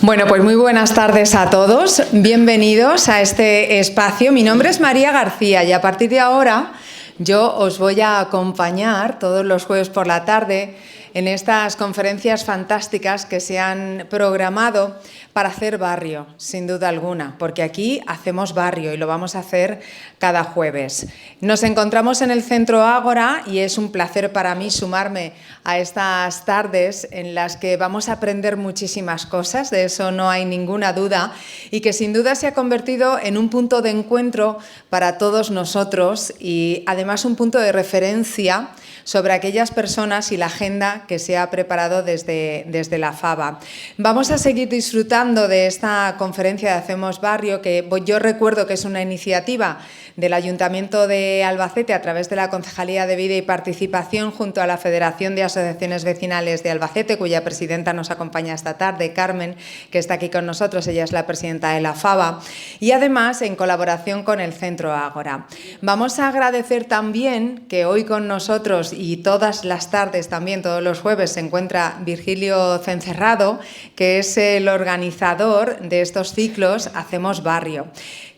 Bueno, pues muy buenas tardes a todos. Bienvenidos a este espacio. Mi nombre es María García y a partir de ahora yo os voy a acompañar todos los jueves por la tarde en estas conferencias fantásticas que se han programado para hacer barrio, sin duda alguna, porque aquí hacemos barrio y lo vamos a hacer cada jueves. Nos encontramos en el Centro Ágora y es un placer para mí sumarme a estas tardes en las que vamos a aprender muchísimas cosas, de eso no hay ninguna duda, y que sin duda se ha convertido en un punto de encuentro para todos nosotros y además un punto de referencia sobre aquellas personas y la agenda que se ha preparado desde la FABA. Vamos a seguir disfrutando de esta conferencia de Hacemos Barrio, que yo recuerdo que es una iniciativa del Ayuntamiento de Albacete a través de la Concejalía de Vida y Participación junto a la Federación de Asociaciones Vecinales de Albacete, cuya presidenta nos acompaña esta tarde, Carmen, que está aquí con nosotros, ella es la presidenta de la FABA, y además en colaboración con el Centro Ágora. Vamos a agradecer también que hoy con nosotros y todas las tardes también, todos los jueves, se encuentra Virgilio Cencerrado, que es el organizador de estos ciclos Hacemos Barrio,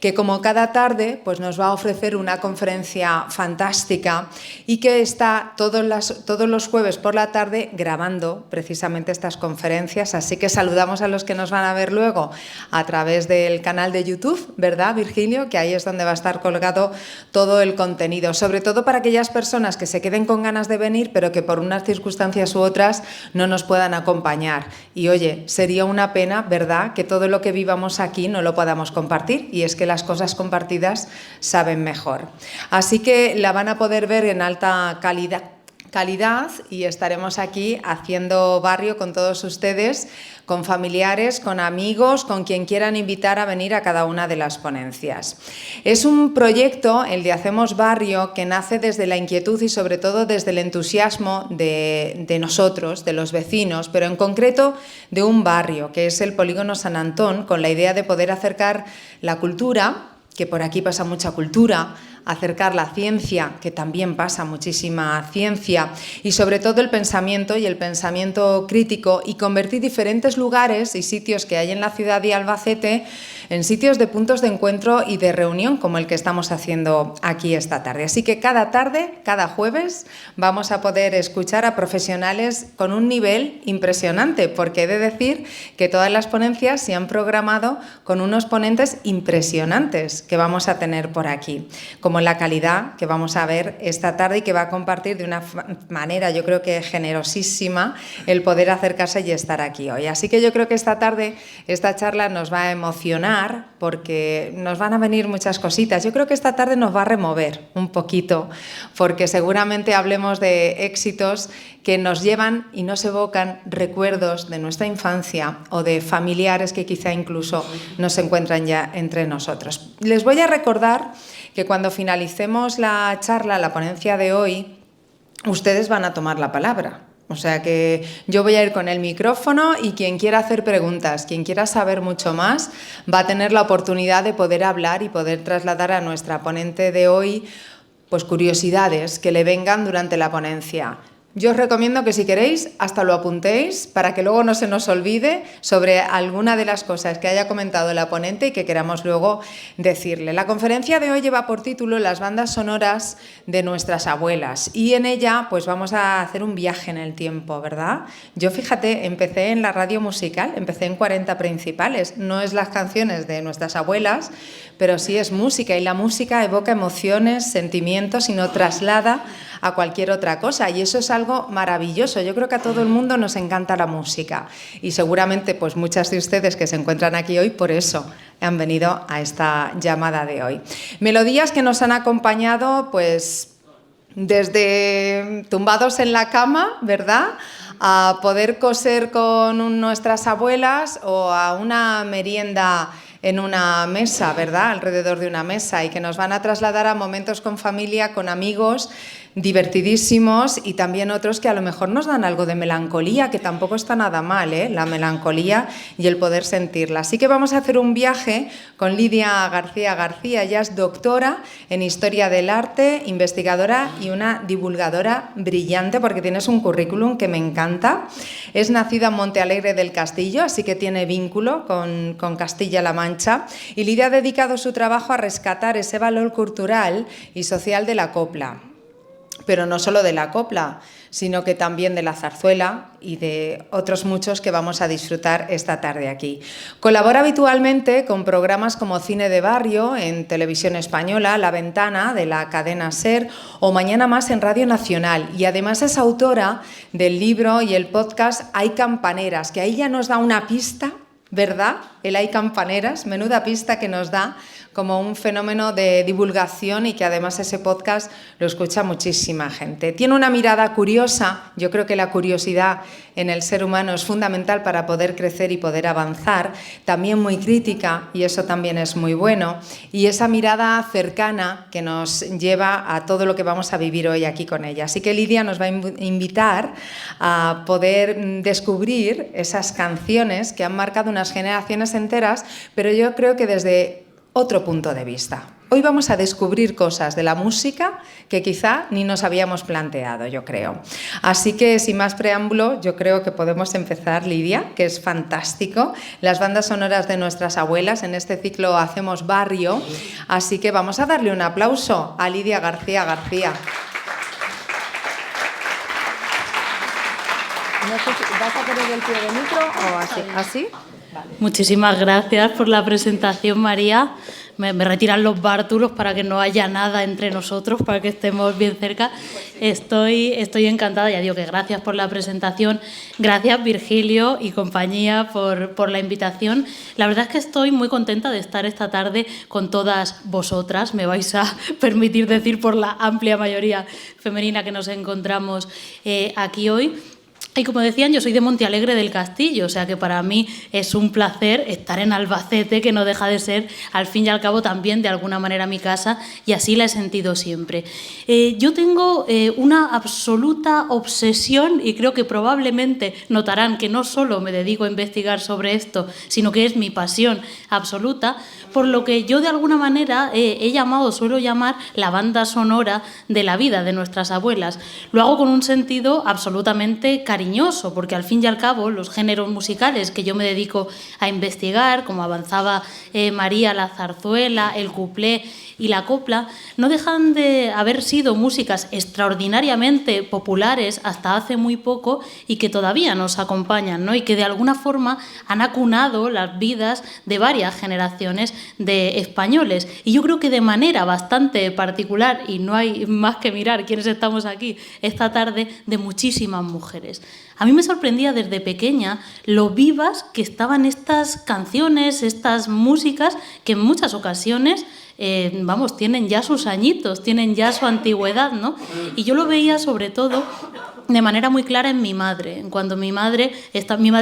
que como cada tarde pues nos va a ofrecer una conferencia fantástica y que está todos los jueves por la tarde grabando precisamente estas conferencias. Así que saludamos a los que nos van a ver luego a través del canal de YouTube, ¿verdad, Virgilio? Que ahí es donde va a estar colgado todo el contenido, sobre todo para aquellas personas que se queden con ganas de venir, pero que por unas circunstancias u otras no nos puedan acompañar. Y oye, sería una pena, ¿verdad?, que todo lo que vivamos aquí no lo podamos compartir, y es que las cosas compartidas saben mejor. Así que la van a poder ver en alta calidad y estaremos aquí haciendo barrio con todos ustedes, con familiares, con amigos, con quien quieran invitar a venir a cada una de las ponencias. Es un proyecto, el de Hacemos Barrio, que nace desde la inquietud y sobre todo desde el entusiasmo de nosotros, de los vecinos, pero en concreto de un barrio, que es el Polígono San Antón, con la idea de poder acercar la cultura, que por aquí pasa mucha cultura, acercar la ciencia, que también pasa muchísima ciencia, y sobre todo el pensamiento y el pensamiento crítico, y convertir diferentes lugares y sitios que hay en la ciudad de Albacete en sitios de puntos de encuentro y de reunión como el que estamos haciendo aquí esta tarde. Así que cada tarde, cada jueves, vamos a poder escuchar a profesionales con un nivel impresionante, porque he de decir que todas las ponencias se han programado con unos ponentes impresionantes que vamos a tener por aquí, como la calidad que vamos a ver esta tarde y que va a compartir de una manera, yo creo que generosísima, el poder acercarse y estar aquí hoy. Así que yo creo que esta tarde, esta charla nos va a emocionar porque nos van a venir muchas cositas. Yo creo que esta tarde nos va a remover un poquito, porque seguramente hablemos de éxitos que nos llevan y nos evocan recuerdos de nuestra infancia o de familiares que quizá incluso no se encuentran ya entre nosotros. Les voy a recordar que cuando finalicemos la charla, la ponencia de hoy, ustedes van a tomar la palabra. O sea que yo voy a ir con el micrófono y quien quiera hacer preguntas, quien quiera saber mucho más, va a tener la oportunidad de poder hablar y poder trasladar a nuestra ponente de hoy pues curiosidades que le vengan durante la ponencia. Yo os recomiendo que si queréis hasta lo apuntéis para que luego no se nos olvide sobre alguna de las cosas que haya comentado la ponente y que queramos luego decirle. La conferencia de hoy lleva por título Las bandas sonoras de nuestras abuelas y en ella pues vamos a hacer un viaje en el tiempo, ¿verdad? Yo fíjate, empecé en la radio musical, empecé en 40 principales, no es las canciones de nuestras abuelas, pero sí es música y la música evoca emociones, sentimientos y no traslada a cualquier otra cosa y eso es algo maravilloso. Yo creo que a todo el mundo nos encanta la música y seguramente pues muchas de ustedes que se encuentran aquí hoy por eso han venido a esta llamada de hoy. Melodías que nos han acompañado pues desde tumbados en la cama, ¿verdad?, a poder coser con nuestras abuelas o a una merienda en una mesa, ¿verdad?, alrededor de una mesa y que nos van a trasladar a momentos con familia, con amigos, divertidísimos, y también otros que a lo mejor nos dan algo de melancolía, que tampoco está nada mal, ¿eh? La melancolía y el poder sentirla. Así que vamos a hacer un viaje con Lidia García García. Ella es doctora en Historia del Arte, investigadora y una divulgadora brillante, porque tienes un currículum que me encanta. Es nacida en Montealegre del Castillo, así que tiene vínculo con Castilla-La Mancha, y Lidia ha dedicado su trabajo a rescatar ese valor cultural y social de la copla. Pero no solo de la copla, sino que también de la zarzuela y de otros muchos que vamos a disfrutar esta tarde aquí. Colabora habitualmente con programas como Cine de Barrio en Televisión Española, La Ventana de la cadena SER o Mañana Más en Radio Nacional, y además es autora del libro y el podcast Hay Campaneras, que ahí ya nos da una pista, ¿verdad? El Hay Campaneras, menuda pista que nos da como un fenómeno de divulgación, y que además ese podcast lo escucha muchísima gente. Tiene una mirada curiosa. Yo creo que la curiosidad en el ser humano es fundamental para poder crecer y poder avanzar. También muy crítica, y eso también es muy bueno. Y esa mirada cercana que nos lleva a todo lo que vamos a vivir hoy aquí con ella. Así que Lidia nos va a invitar a poder descubrir esas canciones que han marcado unas generaciones enteras, pero yo creo que desde otro punto de vista. Hoy vamos a descubrir cosas de la música que quizá ni nos habíamos planteado, yo creo. Así que, sin más preámbulo, yo creo que podemos empezar, Lidia, que es fantástico. Las bandas sonoras de nuestras abuelas, en este ciclo hacemos barrio, así que vamos a darle un aplauso a Lidia García García. No sé si vas a poner el pie de micro o así. ¿Así? Vale. Muchísimas gracias por la presentación, María. Me retiran los bártulos para que no haya nada entre nosotros, para que estemos bien cerca. Estoy encantada, ya digo que gracias por la presentación. Gracias, Virgilio y compañía, por la invitación. La verdad es que estoy muy contenta de estar esta tarde con todas vosotras. Me vais a permitir decir por la amplia mayoría femenina que nos encontramos aquí hoy. Y como decían, yo soy de Montealegre del Castillo, o sea que para mí es un placer estar en Albacete, que no deja de ser, al fin y al cabo, también de alguna manera mi casa, y así la he sentido siempre. Yo tengo una absoluta obsesión, y creo que probablemente notarán que no solo me dedico a investigar sobre esto, sino que es mi pasión absoluta, por lo que yo de alguna manera he llamado, suelo llamar, la banda sonora de la vida de nuestras abuelas. Lo hago con un sentido absolutamente cariñoso, porque al fin y al cabo los géneros musicales que yo me dedico a investigar, como avanzaba María, la zarzuela, el cuplé y la copla, no dejan de haber sido músicas extraordinariamente populares hasta hace muy poco y que todavía nos acompañan, ¿no? Y que de alguna forma han acunado las vidas de varias generaciones de españoles. Y yo creo que de manera bastante particular, y no hay más que mirar quiénes estamos aquí esta tarde, de muchísimas mujeres. A mí me sorprendía desde pequeña lo vivas que estaban estas canciones, estas músicas, que en muchas ocasiones tienen ya sus añitos, tienen ya su antigüedad, ¿no? Y yo lo veía sobre todo de manera muy clara en mi madre. Cuando mi madre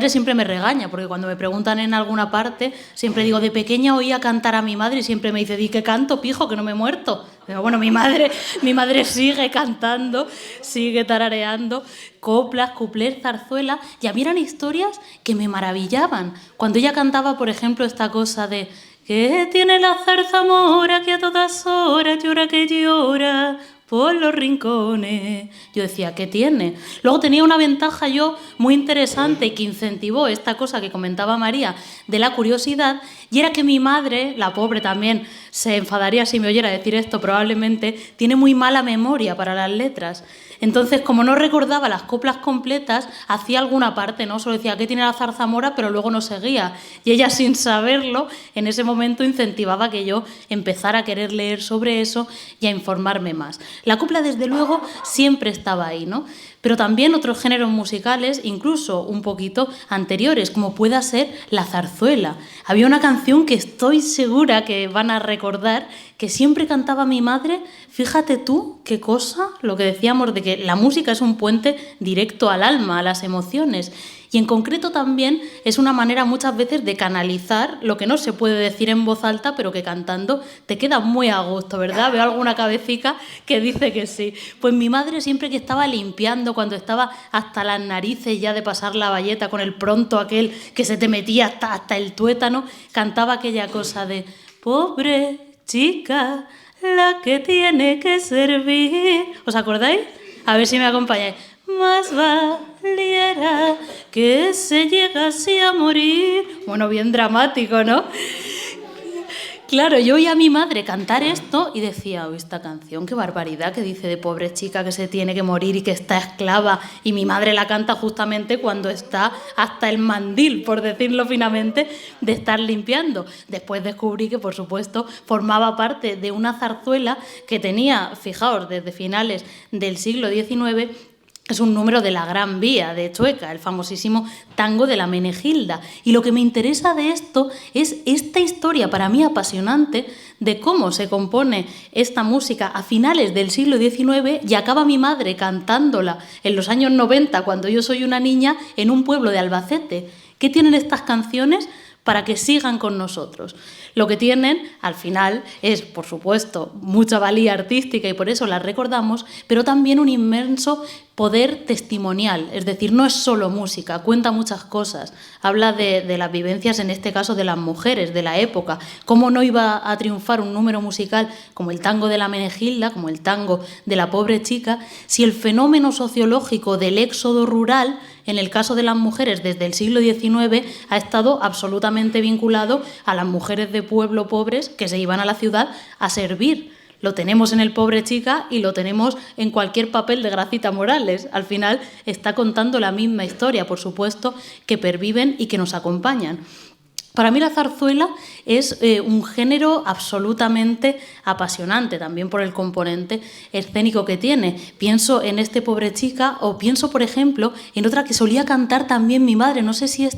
siempre me regaña, porque cuando me preguntan en alguna parte, siempre digo, de pequeña oía cantar a mi madre, y siempre me dice, di que canto, pijo, que no me he muerto. Pero bueno, mi madre sigue cantando, sigue tarareando coplas, cuplés, zarzuela, y a mí eran historias que me maravillaban. Cuando ella cantaba, por ejemplo, esta cosa de que tiene la zarzamora que a todas horas llora que llora por los rincones. Yo decía, ¿qué tiene? Luego tenía una ventaja yo muy interesante que incentivó esta cosa que comentaba María de la curiosidad, y era que mi madre, la pobre también, se enfadaría si me oyera decir esto probablemente, tiene muy mala memoria para las letras. Entonces, como no recordaba las coplas completas, hacía alguna parte, ¿no? Solo decía, ¿qué tiene la zarzamora? Pero luego no seguía. Y ella, sin saberlo, en ese momento incentivaba que yo empezara a querer leer sobre eso y a informarme más. La copla, desde luego, siempre estaba ahí, ¿no? Pero también otros géneros musicales, incluso un poquito anteriores, como pueda ser la zarzuela. Había una canción que estoy segura que van a recordar, que siempre cantaba mi madre. Fíjate tú qué cosa, lo que decíamos de que la música es un puente directo al alma, a las emociones. Y en concreto también es una manera muchas veces de canalizar lo que no se puede decir en voz alta, pero que cantando te queda muy a gusto, ¿verdad? Veo alguna cabecita que dice que sí. Pues mi madre siempre que estaba limpiando, cuando estaba hasta las narices ya de pasar la bayeta con el pronto aquel que se te metía hasta el tuétano, cantaba aquella cosa de pobre chica, la que tiene que servir. ¿Os acordáis? A ver si me acompañáis. Más valiera que se llegase a morir. Bueno, bien dramático, ¿no? Claro, yo oía a mi madre cantar esto y decía, oh, esta canción, qué barbaridad, que dice de pobre chica que se tiene que morir y que está esclava. Y mi madre la canta justamente cuando está hasta el mandil, por decirlo finamente, de estar limpiando. Después descubrí que, por supuesto, formaba parte de una zarzuela que tenía, fijaos, desde finales del siglo XIX, es un número de la Gran Vía de Chueca, el famosísimo tango de la Menegilda. Y lo que me interesa de esto es esta historia, para mí apasionante, de cómo se compone esta música a finales del siglo XIX y acaba mi madre cantándola en los años 90, cuando yo soy una niña, en un pueblo de Albacete. ¿Qué tienen estas canciones para que sigan con nosotros? Lo que tienen, al final, es, por supuesto, mucha valía artística y por eso las recordamos, pero también un inmenso poder testimonial, es decir, no es solo música, cuenta muchas cosas, habla de las vivencias, en este caso, de las mujeres de la época, cómo no iba a triunfar un número musical como el tango de la Menegilda, como el tango de la pobre chica, si el fenómeno sociológico del éxodo rural, en el caso de las mujeres desde el siglo XIX, ha estado absolutamente vinculado a las mujeres de pueblo pobres que se iban a la ciudad a servir. Lo tenemos en el pobre chica y lo tenemos en cualquier papel de Gracita Morales. Al final está contando la misma historia, por supuesto, que perviven y que nos acompañan. Para mí la zarzuela es un género absolutamente apasionante, también por el componente escénico que tiene. Pienso en este pobre chica o pienso, por ejemplo, en otra que solía cantar también mi madre. No sé si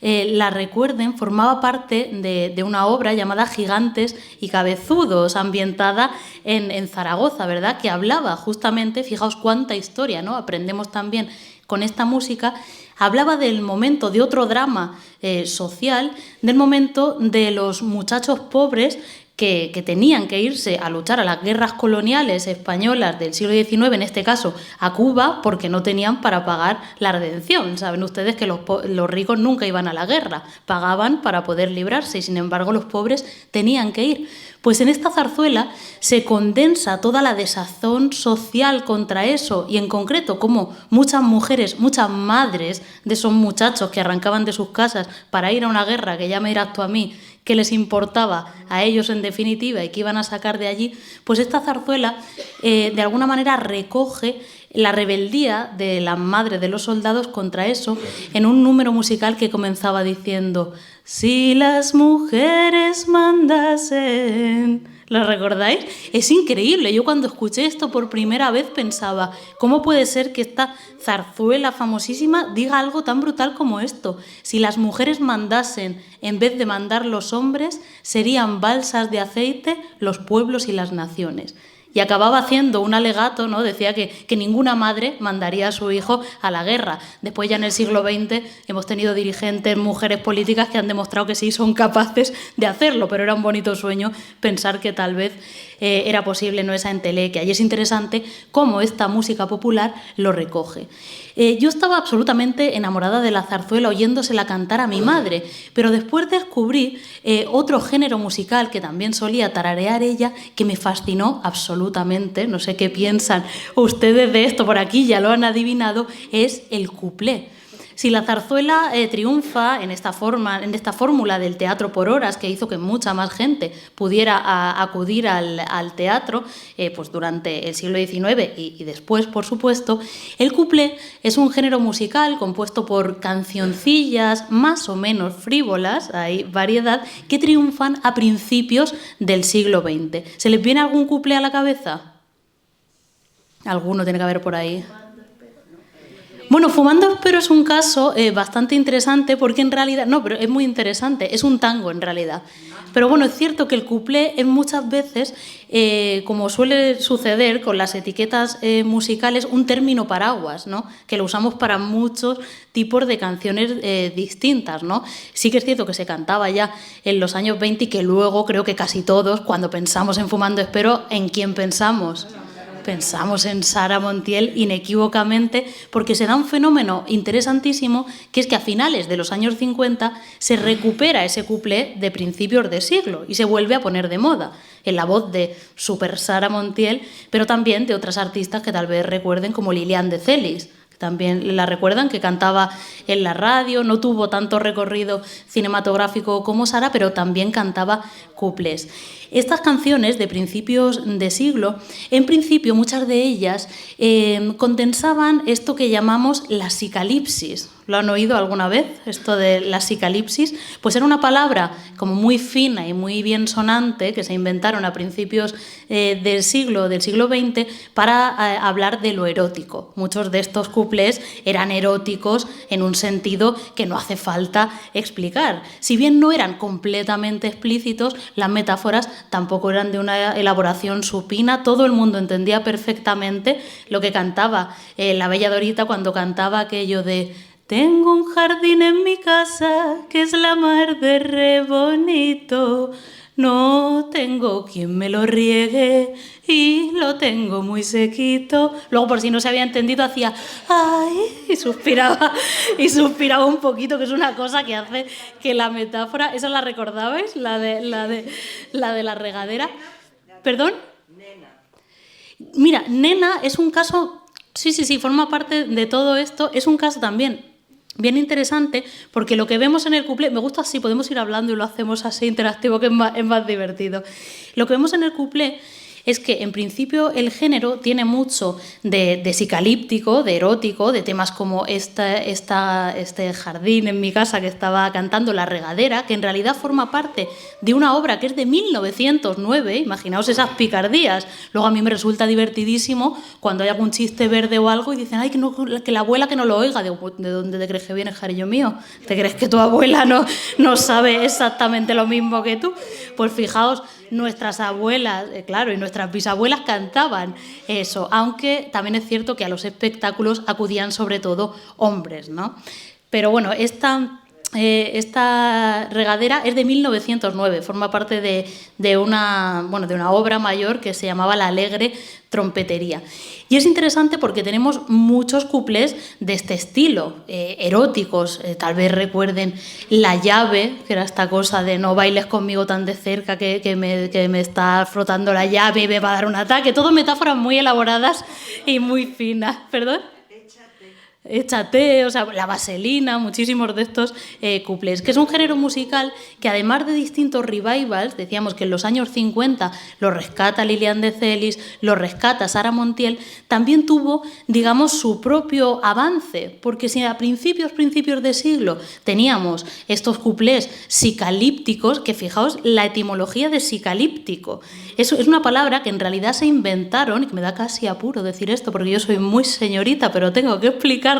la recuerden, formaba parte de una obra llamada Gigantes y Cabezudos, ambientada en Zaragoza, ¿verdad? Que hablaba justamente, fijaos cuánta historia, ¿no? Aprendemos también con esta música. Hablaba del momento de otro drama social, del momento de los muchachos pobres que tenían que irse a luchar a las guerras coloniales españolas del siglo XIX, en este caso a Cuba, porque no tenían para pagar la redención. Saben ustedes que los ricos nunca iban a la guerra, pagaban para poder librarse y sin embargo los pobres tenían que ir. Pues en esta zarzuela se condensa toda la desazón social contra eso y en concreto cómo muchas mujeres, muchas madres de esos muchachos que arrancaban de sus casas para ir a una guerra, que ya me dirás tú a mí, que les importaba a ellos en definitiva y que iban a sacar de allí, pues esta zarzuela de alguna manera recoge la rebeldía de las madres de los soldados contra eso en un número musical que comenzaba diciendo: si las mujeres mandasen... ¿Lo recordáis? Es increíble. Yo cuando escuché esto por primera vez pensaba, ¿cómo puede ser que esta zarzuela famosísima diga algo tan brutal como esto? Si las mujeres mandasen en vez de mandar los hombres, serían balsas de aceite los pueblos y las naciones. Y acababa haciendo un alegato, ¿no? Decía que ninguna madre mandaría a su hijo a la guerra. Después ya en el siglo XX hemos tenido dirigentes, mujeres políticas que han demostrado que sí son capaces de hacerlo, pero era un bonito sueño pensar que tal vez era posible, ¿no?, esa entelequia. Y es interesante cómo esta música popular lo recoge. Yo estaba absolutamente enamorada de la zarzuela oyéndosela cantar a mi madre, pero después descubrí otro género musical que también solía tararear ella, que me fascinó absolutamente. No sé qué piensan ustedes de esto, por aquí ya lo han adivinado, es el cuplé. Si la zarzuela triunfa en esta fórmula del teatro por horas, que hizo que mucha más gente pudiera acudir al teatro pues durante el siglo XIX y después, por supuesto, el cuplé es un género musical compuesto por cancioncillas más o menos frívolas, hay variedad, que triunfan a principios del siglo XX. ¿Se les viene algún cuplé a la cabeza? Alguno tiene que haber por ahí. Bueno, Fumando Espero es un caso bastante interesante porque en realidad, no, pero es muy interesante, es un tango en realidad. Pero bueno, es cierto que el cuplé es muchas veces, como suele suceder con las etiquetas musicales, un término paraguas, ¿no? Que lo usamos para muchos tipos de canciones distintas, ¿no? Sí que es cierto que se cantaba ya en los años 20 y que luego creo que casi todos, cuando pensamos en Fumando Espero, ¿en quién pensamos? Pensamos en Sara Montiel inequívocamente, porque se da un fenómeno interesantísimo, que es que a finales de los años 50 se recupera ese cuplé de principios de siglo y se vuelve a poner de moda, en la voz de Super Sara Montiel, pero también de otras artistas que tal vez recuerden, como Lilian de Celis. También la recuerdan, que cantaba en la radio, no tuvo tanto recorrido cinematográfico como Sara, pero también cantaba cuplés. Estas canciones de principios de siglo, en principio muchas de ellas condensaban esto que llamamos la psicalipsis. ¿Lo han oído alguna vez, esto de la psicalipsis? Pues era una palabra como muy fina y muy bien sonante que se inventaron a principios del siglo XX para hablar de lo erótico. Muchos de estos cuplés eran eróticos en un sentido que no hace falta explicar. Si bien no eran completamente explícitos, las metáforas tampoco eran de una elaboración supina. Todo el mundo entendía perfectamente lo que cantaba la Bella Dorita cuando cantaba aquello de: tengo un jardín en mi casa que es la mar de re bonito. No tengo quien me lo riegue y lo tengo muy sequito. Luego, por si no se había entendido, hacía ¡ay! Y suspiraba un poquito, que es una cosa que hace que la metáfora... ¿Esa la recordabais? La de la regadera. ¿Perdón? Mira, Nena es un caso... Sí, forma parte de todo esto. Es un caso también bien interesante, porque lo que vemos en el cuplé, me gusta así, podemos ir hablando y lo hacemos así interactivo, que es más divertido. Lo que vemos en el cuplé es que, en principio, el género tiene mucho de psicalíptico, de erótico, de temas como este jardín en mi casa que estaba cantando, La regadera, que en realidad forma parte de una obra que es de 1909, imaginaos esas picardías. Luego a mí me resulta divertidísimo cuando hay algún chiste verde o algo y dicen: ay, que la abuela que no lo oiga. Digo, ¿de dónde te crees que viene, cariño mío? ¿Te crees que tu abuela no sabe exactamente lo mismo que tú? Pues fijaos, nuestras abuelas, claro, y nuestras bisabuelas cantaban eso, aunque también es cierto que a los espectáculos acudían sobre todo hombres, ¿no? Pero bueno, esta regadera es de 1909, forma parte de una obra mayor que se llamaba La alegre trompetería. Y es interesante porque tenemos muchos cuplés de este estilo, eróticos. Tal vez recuerden La llave, que era esta cosa de no bailes conmigo tan de cerca que me está frotando la llave y me va a dar un ataque. Todo metáforas muy elaboradas y muy finas. ¿Perdón? Échate, o sea, La vaselina, muchísimos de estos cuplés, que es un género musical que, además de distintos revivals, decíamos que en los años 50 lo rescata Lilian de Celis, lo rescata Sara Montiel, también tuvo, digamos, su propio avance, porque si a principios de siglo teníamos estos cuplés psicalípticos, que fijaos la etimología de psicalíptico, eso es una palabra que en realidad se inventaron, y que me da casi apuro decir esto porque yo soy muy señorita, pero tengo que explicar,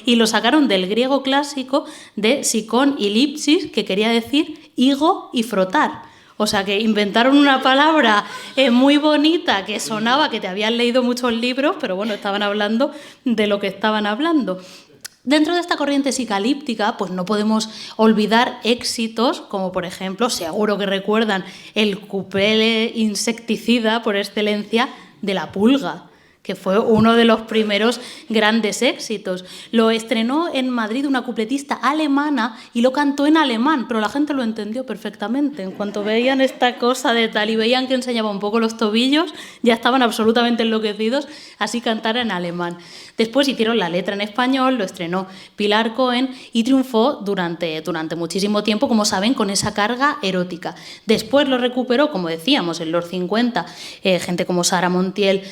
y lo sacaron del griego clásico de psikon y lipsis, que quería decir higo y frotar. O sea, que inventaron una palabra muy bonita, que sonaba que te habían leído muchos libros, pero bueno, estaban hablando de lo que estaban hablando. Dentro de esta corriente psicalíptica, pues no podemos olvidar éxitos como, por ejemplo, seguro que recuerdan el cuplé insecticida por excelencia de La Pulga, que fue uno de los primeros grandes éxitos. Lo estrenó en Madrid una cupletista alemana y lo cantó en alemán, pero la gente lo entendió perfectamente. En cuanto veían esta cosa de tal y veían que enseñaba un poco los tobillos, ya estaban absolutamente enloquecidos, así cantara en alemán. Después hicieron la letra en español, lo estrenó Pilar Cohen y triunfó durante muchísimo tiempo, como saben, con esa carga erótica. Después lo recuperó, como decíamos, en los 50, gente como Sara Montiel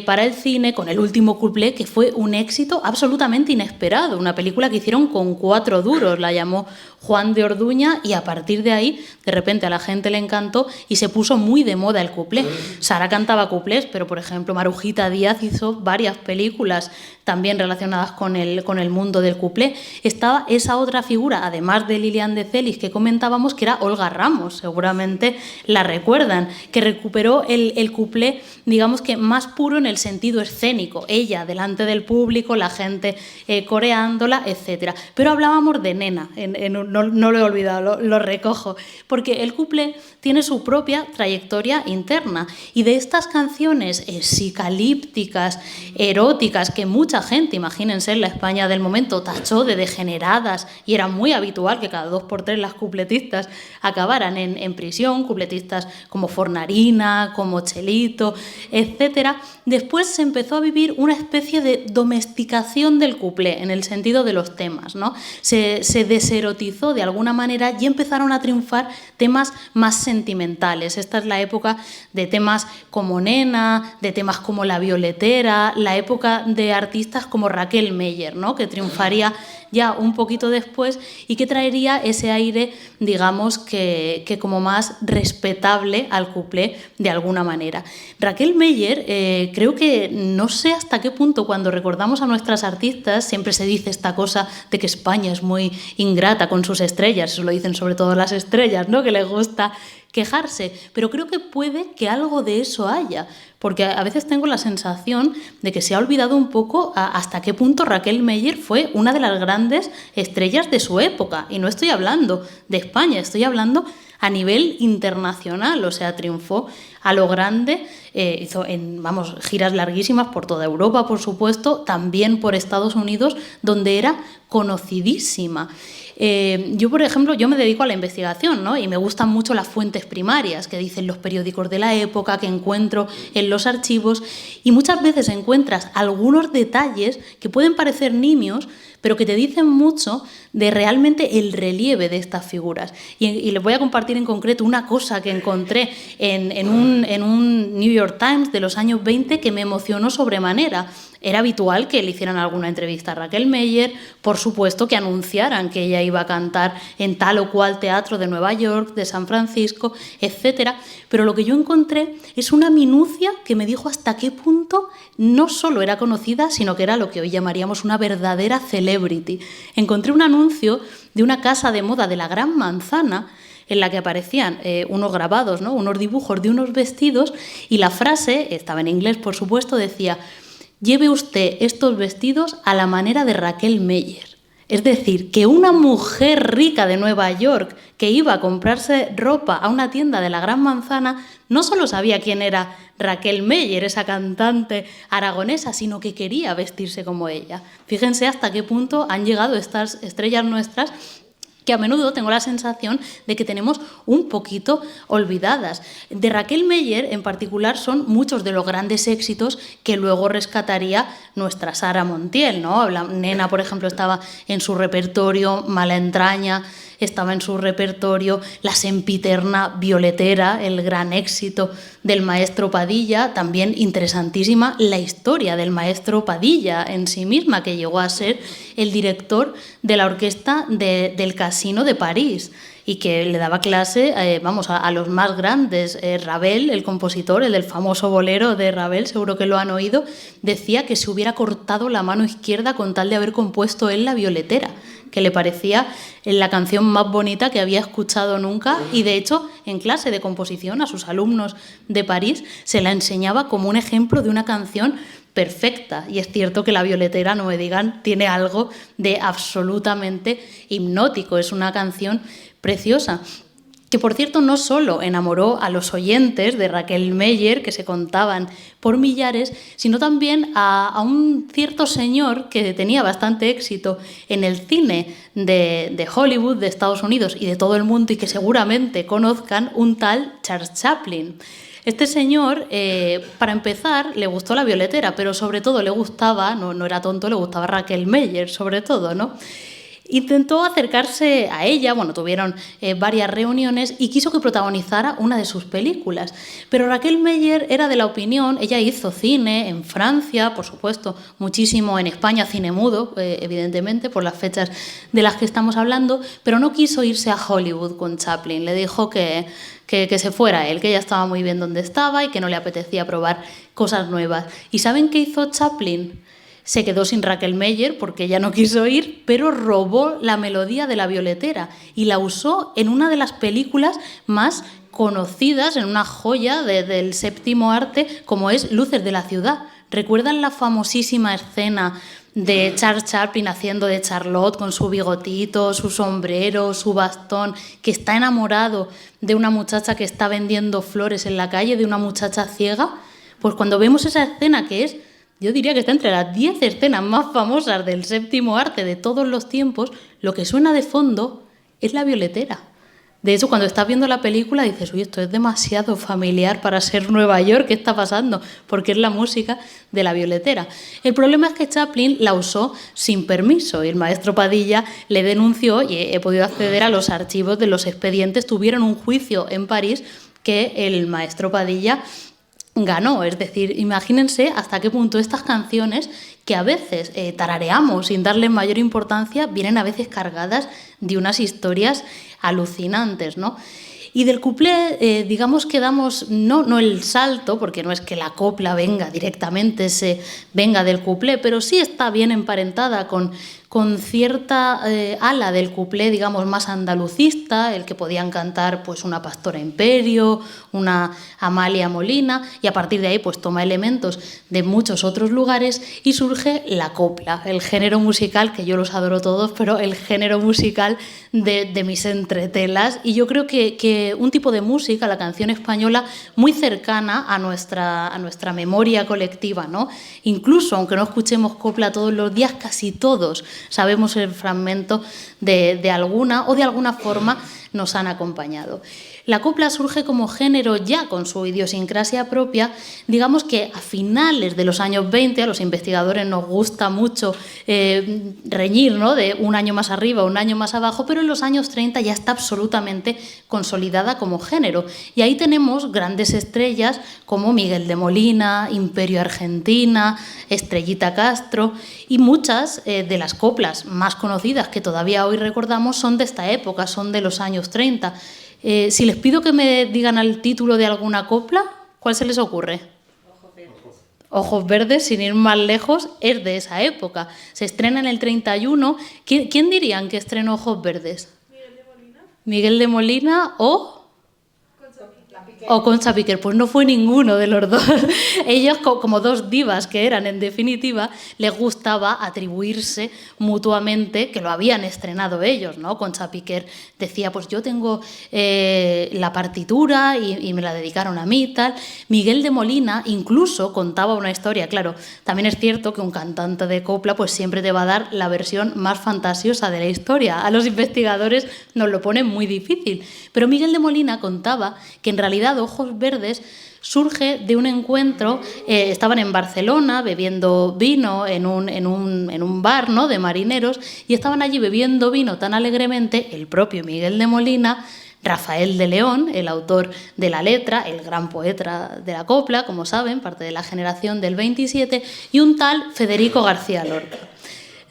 para el cine con el último cuplé, que fue un éxito absolutamente inesperado. Una película que hicieron con 4 duros, la llamó Juan de Orduña, y a partir de ahí, de repente a la gente le encantó y se puso muy de moda el cuplé. Sara cantaba cuplés, pero por ejemplo Marujita Díaz hizo varias películas también relacionadas con el mundo del cuplé. Estaba esa otra figura, además de Lilian de Celis, que comentábamos, que era Olga Ramos, seguramente la recuerdan, que recuperó el cuplé, digamos que más puro en el sentido escénico, ella delante del público, la gente coreándola, etc. Pero hablábamos de Nena, no lo he olvidado, lo recojo, porque el cuplé tiene su propia trayectoria interna, y de estas canciones psicalípticas, eróticas, que mucha gente, imagínense, en la España del momento tachó de degeneradas, y era muy habitual que cada 2 por 3 las cupletistas acabaran en prisión, cupletistas como Fornarina, como Chelito, etcétera. Después se empezó a vivir una especie de domesticación del cuplé en el sentido de los temas, ¿no? Se deserotizó de alguna manera y empezaron a triunfar temas más sentimentales. Esta es la época de temas como Nena, de temas como La Violetera, la época de artistas como Raquel Meyer, ¿no? Que triunfaría ya un poquito después y que traería ese aire, digamos, que como más respetable al cuplé de alguna manera. Raquel Meyer, creo que no sé hasta qué punto, cuando recordamos a nuestras artistas, siempre se dice esta cosa de que España es muy ingrata con sus estrellas, eso lo dicen sobre todo las estrellas, ¿no? Que les gusta quejarse, pero creo que puede que algo de eso haya, porque a veces tengo la sensación de que se ha olvidado un poco hasta qué punto Raquel Meyer fue una de las grandes estrellas de su época, y no estoy hablando de España, estoy hablando a nivel internacional, o sea, triunfó a lo grande, hizo giras larguísimas por toda Europa, por supuesto, también por Estados Unidos, donde era conocidísima. Yo, por ejemplo, me dedico a la investigación, ¿no? Y me gustan mucho las fuentes primarias que dicen los periódicos de la época, que encuentro en los archivos, y muchas veces encuentras algunos detalles que pueden parecer nimios, pero que te dicen mucho de realmente el relieve de estas figuras. Y les voy a compartir en concreto una cosa que encontré en un New York Times de los años 20 que me emocionó sobremanera. Era habitual que le hicieran alguna entrevista a Raquel Meyer, por supuesto que anunciaran que ella iba a cantar en tal o cual teatro de Nueva York, de San Francisco, etc. Pero lo que yo encontré es una minucia que me dijo hasta qué punto no solo era conocida, sino que era lo que hoy llamaríamos una verdadera celebrity. Encontré un anuncio de una casa de moda de la Gran Manzana en la que aparecían unos grabados, ¿no? Unos dibujos de unos vestidos, y la frase, estaba en inglés por supuesto, decía: «Lleve usted estos vestidos a la manera de Raquel Meyer». Es decir, que una mujer rica de Nueva York que iba a comprarse ropa a una tienda de la Gran Manzana no solo sabía quién era Raquel Meyer, esa cantante aragonesa, sino que quería vestirse como ella. Fíjense hasta qué punto han llegado estas estrellas nuestras, que a menudo tengo la sensación de que tenemos un poquito olvidadas. De Raquel Meyer en particular son muchos de los grandes éxitos que luego rescataría nuestra Sara Montiel, ¿no? Nena, por ejemplo, estaba en su repertorio, Mala entraña estaba en su repertorio, la sempiterna Violetera, el gran éxito del maestro Padilla, también interesantísima la historia del maestro Padilla en sí misma, que llegó a ser el director de la orquesta del Casino de París y que le daba clase a los más grandes. Ravel, el compositor, el del famoso bolero de Ravel, seguro que lo han oído, decía que se hubiera cortado la mano izquierda con tal de haber compuesto él la Violetera, que le parecía la canción más bonita que había escuchado nunca, y de hecho en clase de composición a sus alumnos de París se la enseñaba como un ejemplo de una canción perfecta. Y es cierto que la Violetera, no me digan, tiene algo de absolutamente hipnótico, es una canción preciosa, que por cierto no solo enamoró a los oyentes de Raquel Meyer, que se contaban por millares, sino también a un cierto señor que tenía bastante éxito en el cine de Hollywood, de Estados Unidos y de todo el mundo, y que seguramente conozcan, un tal Charles Chaplin. Este señor, para empezar, le gustó la Violetera, pero sobre todo le gustaba, no era tonto, le gustaba Raquel Meyer, sobre todo, ¿no? Intentó acercarse a ella, bueno, tuvieron varias reuniones y quiso que protagonizara una de sus películas. Pero Raquel Meller era de la opinión, ella hizo cine en Francia, por supuesto, muchísimo en España, cine mudo, evidentemente, por las fechas de las que estamos hablando, pero no quiso irse a Hollywood con Chaplin. Le dijo que se fuera él, que ya estaba muy bien donde estaba y que no le apetecía probar cosas nuevas. ¿Y saben qué hizo Chaplin? Se quedó sin Raquel Meller porque ella no quiso ir, pero robó la melodía de La Violetera y la usó en una de las películas más conocidas, en una joya del séptimo arte, como es Luces de la ciudad. ¿Recuerdan la famosísima escena de Charles Chaplin haciendo de Charlotte con su bigotito, su sombrero, su bastón, que está enamorado de una muchacha que está vendiendo flores en la calle, de una muchacha ciega? Pues cuando vemos esa escena, que es, yo diría que está entre las 10 escenas más famosas del séptimo arte de todos los tiempos, lo que suena de fondo es La Violetera. De hecho, cuando estás viendo la película dices, uy, esto es demasiado familiar para ser Nueva York, ¿qué está pasando? Porque es la música de La Violetera. El problema es que Chaplin la usó sin permiso y el maestro Padilla le denunció y he podido acceder a los archivos de los expedientes. Tuvieron un juicio en París que el maestro Padilla ganó. Es decir, imagínense hasta qué punto estas canciones que a veces tarareamos sin darle mayor importancia vienen a veces cargadas de unas historias alucinantes, ¿no? Y del cuplé, digamos que damos no el salto, porque no es que la copla venga directamente, venga del cuplé, pero sí está bien emparentada con cierta ala del cuplé, digamos, más andalucista, el que podían cantar pues una Pastora Imperio, una Amalia Molina, y a partir de ahí pues toma elementos de muchos otros lugares y surge la copla, el género musical, que yo los adoro todos, pero el género musical de mis entretelas. Y yo creo que un tipo de música, la canción española, muy cercana a nuestra memoria colectiva, ¿no? Incluso, aunque no escuchemos copla todos los días, casi todos sabemos el fragmento de alguna o de alguna forma nos han acompañado. La copla surge como género ya con su idiosincrasia propia, digamos que a finales de los años 20, a los investigadores nos gusta mucho reñir, ¿no?, de un año más arriba, un año más abajo, pero en los años 30 ya está absolutamente consolidada como género. Y ahí tenemos grandes estrellas como Miguel de Molina, Imperio Argentina, Estrellita Castro, y muchas de las coplas más conocidas que todavía hoy recordamos son de esta época, son de los años 30. Si les pido que me digan el título de alguna copla, ¿cuál se les ocurre? Ojos Verdes. Ojos Verdes, sin ir más lejos, es de esa época. Se estrena en el 31. ¿Quién dirían que estrenó Ojos Verdes? Miguel de Molina. Miguel de Molina o Concha Piquer. Pues no fue ninguno de los dos. Ellos, como dos divas que eran, en definitiva, les gustaba atribuirse mutuamente que lo habían estrenado ellos, ¿no? Concha Piquer decía, pues yo tengo la partitura y me la dedicaron a mí y tal. Miguel de Molina incluso contaba una historia. Claro, también es cierto que un cantante de copla pues siempre te va a dar la versión más fantasiosa de la historia. A los investigadores nos lo ponen muy difícil. Pero Miguel de Molina contaba que en realidad Ojos Verdes surge de un encuentro, estaban en Barcelona bebiendo vino en un bar, ¿no?, de marineros, y estaban allí bebiendo vino tan alegremente el propio Miguel de Molina, Rafael de León, el autor de la letra, el gran poeta de la copla, como saben, parte de la generación del 27, y un tal Federico García Lorca.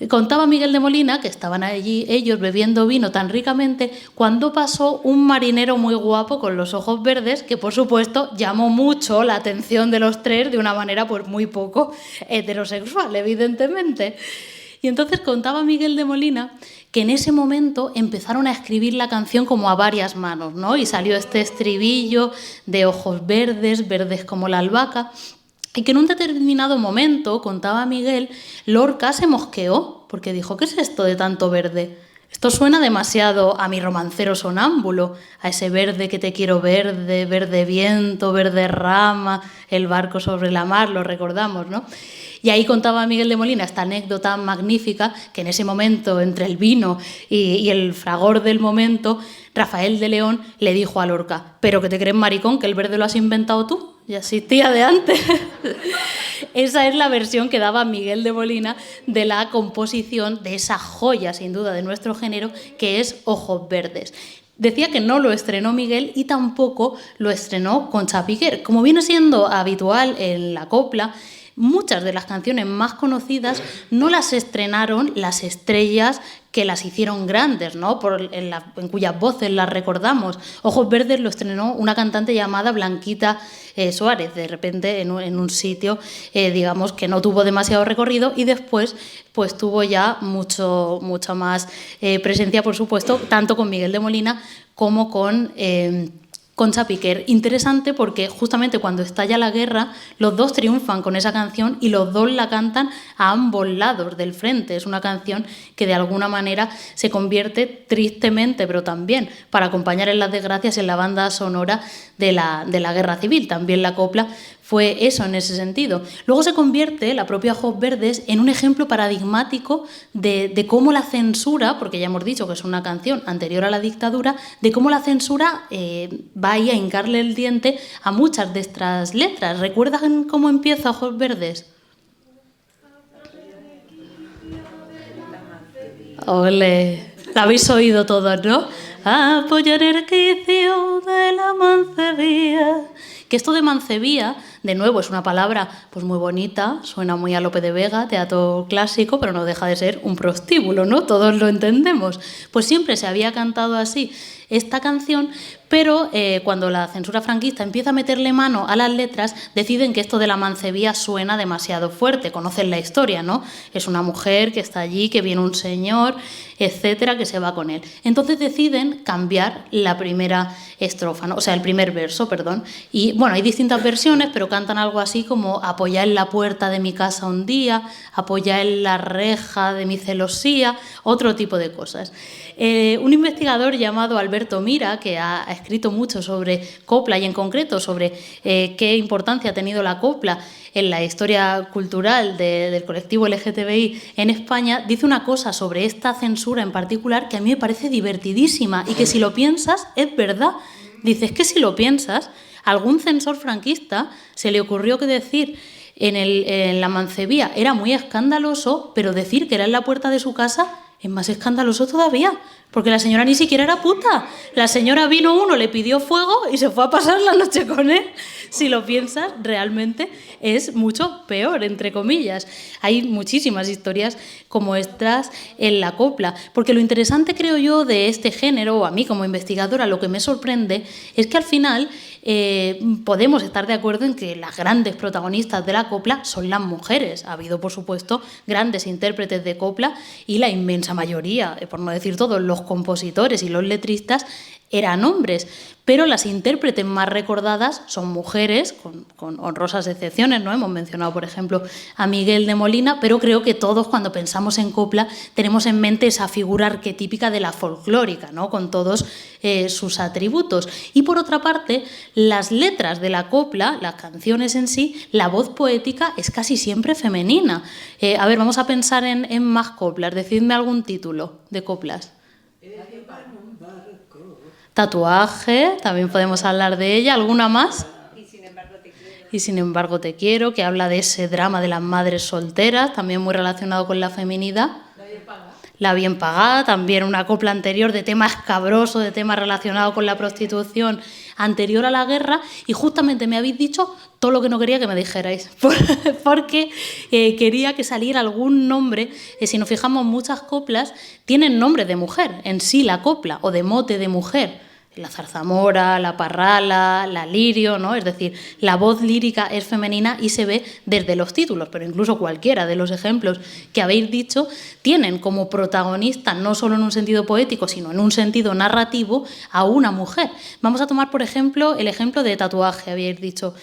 Contaba Miguel de Molina que estaban allí ellos bebiendo vino tan ricamente cuando pasó un marinero muy guapo con los ojos verdes que, por supuesto, llamó mucho la atención de los tres de una manera pues muy poco heterosexual, evidentemente. Y entonces contaba Miguel de Molina que en ese momento empezaron a escribir la canción como a varias manos, ¿no? Y salió este estribillo de ojos verdes, verdes como la albahaca. Y que en un determinado momento, contaba Miguel, Lorca se mosqueó porque dijo, ¿qué es esto de tanto verde? Esto suena demasiado a mi romancero sonámbulo, a ese verde que te quiero verde, verde viento, verde rama, el barco sobre la mar, lo recordamos, ¿no? Y ahí contaba Miguel de Molina esta anécdota magnífica que en ese momento, entre el vino y el fragor del momento, Rafael de León le dijo a Lorca, ¿pero que te crees maricón, que el verde lo has inventado tú? ya existía de antes. Esa es la versión que daba Miguel de Molina de la composición de esa joya, sin duda, de nuestro género, que es Ojos Verdes. Decía que no lo estrenó Miguel y tampoco lo estrenó Concha Piquer. Como viene siendo habitual en la copla, muchas de las canciones más conocidas no las estrenaron las estrellas que las hicieron grandes, ¿no? En cuyas voces las recordamos. Ojos Verdes lo estrenó una cantante llamada Blanquita Suárez, de repente en un sitio, digamos, que no tuvo demasiado recorrido, y después pues tuvo ya mucha más presencia, por supuesto, tanto con Miguel de Molina como con Concha Piquer. Interesante porque justamente cuando estalla la guerra, los dos triunfan con esa canción y los dos la cantan a ambos lados del frente. Es una canción que de alguna manera se convierte, tristemente, pero también para acompañar en las desgracias, en la banda sonora de la guerra civil. También la copla fue eso en ese sentido. Luego se convierte la propia Ojos Verdes en un ejemplo paradigmático de cómo la censura, porque ya hemos dicho que es una canción anterior a la dictadura, de cómo la censura va ahí a hincarle el diente a muchas de estas letras. ¿Recuerdan cómo empieza Ojos Verdes? ¡Ole! La habéis oído todos, ¿no? Apoyar el quicio de la mancebía. Que esto de mancebía, de nuevo, es una palabra pues muy bonita, suena muy a Lope de Vega, teatro clásico, pero no deja de ser un prostíbulo, ¿no? Todos lo entendemos. Pues siempre se había cantado así esta canción, pero cuando la censura franquista empieza a meterle mano a las letras, deciden que esto de la mancebía suena demasiado fuerte. Conocen la historia, ¿no? Es una mujer que está allí, que viene un señor, etcétera, que se va con él. Entonces deciden cambiar la primera estrofa, ¿no? O sea, el primer verso, perdón. Y bueno, hay distintas versiones, pero cantan algo así como: apoyar en la puerta de mi casa un día, apoyar en la reja de mi celosía, otro tipo de cosas. Un investigador llamado Alberto Mira, que ha escrito mucho sobre copla y en concreto sobre qué importancia ha tenido la copla en la historia cultural del colectivo LGTBI en España, dice una cosa sobre esta censura en particular que a mí me parece divertidísima y que si lo piensas es verdad. Dice, es que si lo piensas, a algún censor franquista se le ocurrió que decir en la mancebía era muy escandaloso, pero decir que era en la puerta de su casa es más escandaloso todavía, porque la señora ni siquiera era puta. La señora vino uno, le pidió fuego y se fue a pasar la noche con él. Si lo piensas, realmente es mucho peor, entre comillas. Hay muchísimas historias como estas en la copla, porque lo interesante, creo yo, de este género, o a mí como investigadora, lo que me sorprende es que al final podemos estar de acuerdo en que las grandes protagonistas de la copla son las mujeres. Ha habido, por supuesto, grandes intérpretes de copla y la inmensa mayoría, por no decir todos, los compositores y los letristas eran hombres, pero las intérpretes más recordadas son mujeres, con honrosas excepciones, ¿no? Hemos mencionado, por ejemplo, a Miguel de Molina, pero creo que todos, cuando pensamos en copla, tenemos en mente esa figura arquetípica de la folclórica, ¿no? Con todos sus atributos. Y por otra parte, las letras de la copla, las canciones en sí, la voz poética es casi siempre femenina. A ver, vamos a pensar en más coplas. Decidme algún título de coplas. Tatuaje, también podemos hablar de ella. ¿Alguna más? Y sin embargo te quiero, que habla de ese drama de las madres solteras, también muy relacionado con la feminidad. La bien pagada, también una copla anterior de tema escabroso, de tema relacionado con la prostitución anterior a la guerra, y justamente me habéis dicho todo lo que no quería que me dijerais, porque quería que saliera algún nombre. Si nos fijamos, muchas coplas tienen nombre de mujer, en sí la copla, o de mote de mujer. La zarzamora, la parrala, la lirio, ¿no? Es decir, la voz lírica es femenina y se ve desde los títulos, pero incluso cualquiera de los ejemplos que habéis dicho tienen como protagonista, no solo en un sentido poético, sino en un sentido narrativo, a una mujer. Vamos a tomar, por ejemplo, el ejemplo de Tatuaje, habéis dicho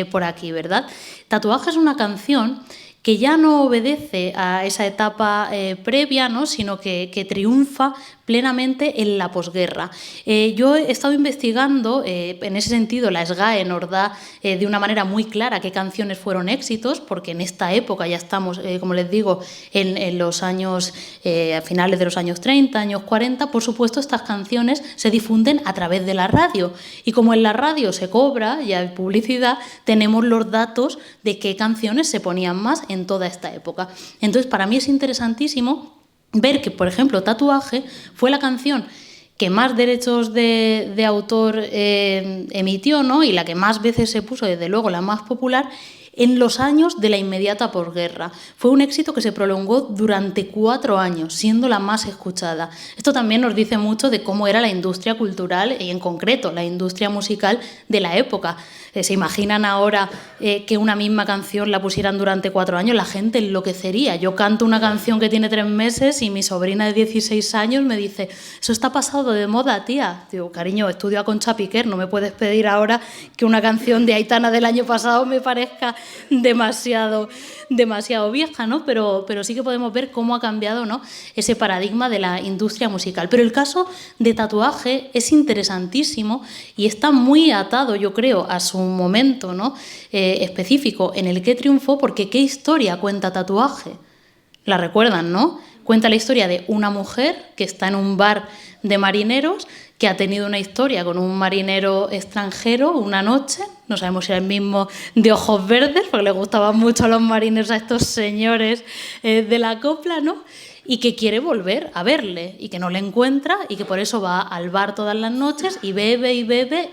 por aquí, ¿verdad? Tatuaje es una canción que ya no obedece a esa etapa previa, ¿no? Sino que triunfa plenamente en la posguerra. Yo he estado investigando, en ese sentido, la SGAE nos da de una manera muy clara qué canciones fueron éxitos, porque en esta época ya estamos, como les digo, en los años, a finales de los años 30, años 40, por supuesto, estas canciones se difunden a través de la radio. Y como en la radio se cobra, ya hay publicidad, tenemos los datos de qué canciones se ponían más en toda esta época. Entonces, para mí es interesantísimo ver que, por ejemplo, Tatuaje fue la canción que más derechos de autor emitió, ¿no? Y la que más veces se puso, desde luego la más popular, en los años de la inmediata posguerra. Fue un éxito que se prolongó durante 4 años, siendo la más escuchada. Esto también nos dice mucho de cómo era la industria cultural y, en concreto, la industria musical de la época. ¿Se imaginan ahora que una misma canción la pusieran durante 4 años? La gente enloquecería. Yo canto una canción que tiene 3 meses y mi sobrina de 16 años me dice: eso está pasado de moda, tía. Digo, cariño, estudio a Concha Piquer, no me puedes pedir ahora que una canción de Aitana del año pasado me parezca demasiado vieja, ¿no? Pero sí que podemos ver cómo ha cambiado, ¿no?, ese paradigma de la industria musical. Pero el caso de Tatuaje es interesantísimo y está muy atado, yo creo, a su momento, ¿no?, específico en el que triunfó, porque ¿qué historia cuenta Tatuaje? La recuerdan, ¿no? Cuenta la historia de una mujer que está en un bar de marineros, que ha tenido una historia con un marinero extranjero una noche, no sabemos si era el mismo de ojos verdes, porque le gustaban mucho a los marineros, a estos señores de la copla, ¿no? Y que quiere volver a verle y que no le encuentra y que por eso va al bar todas las noches y bebe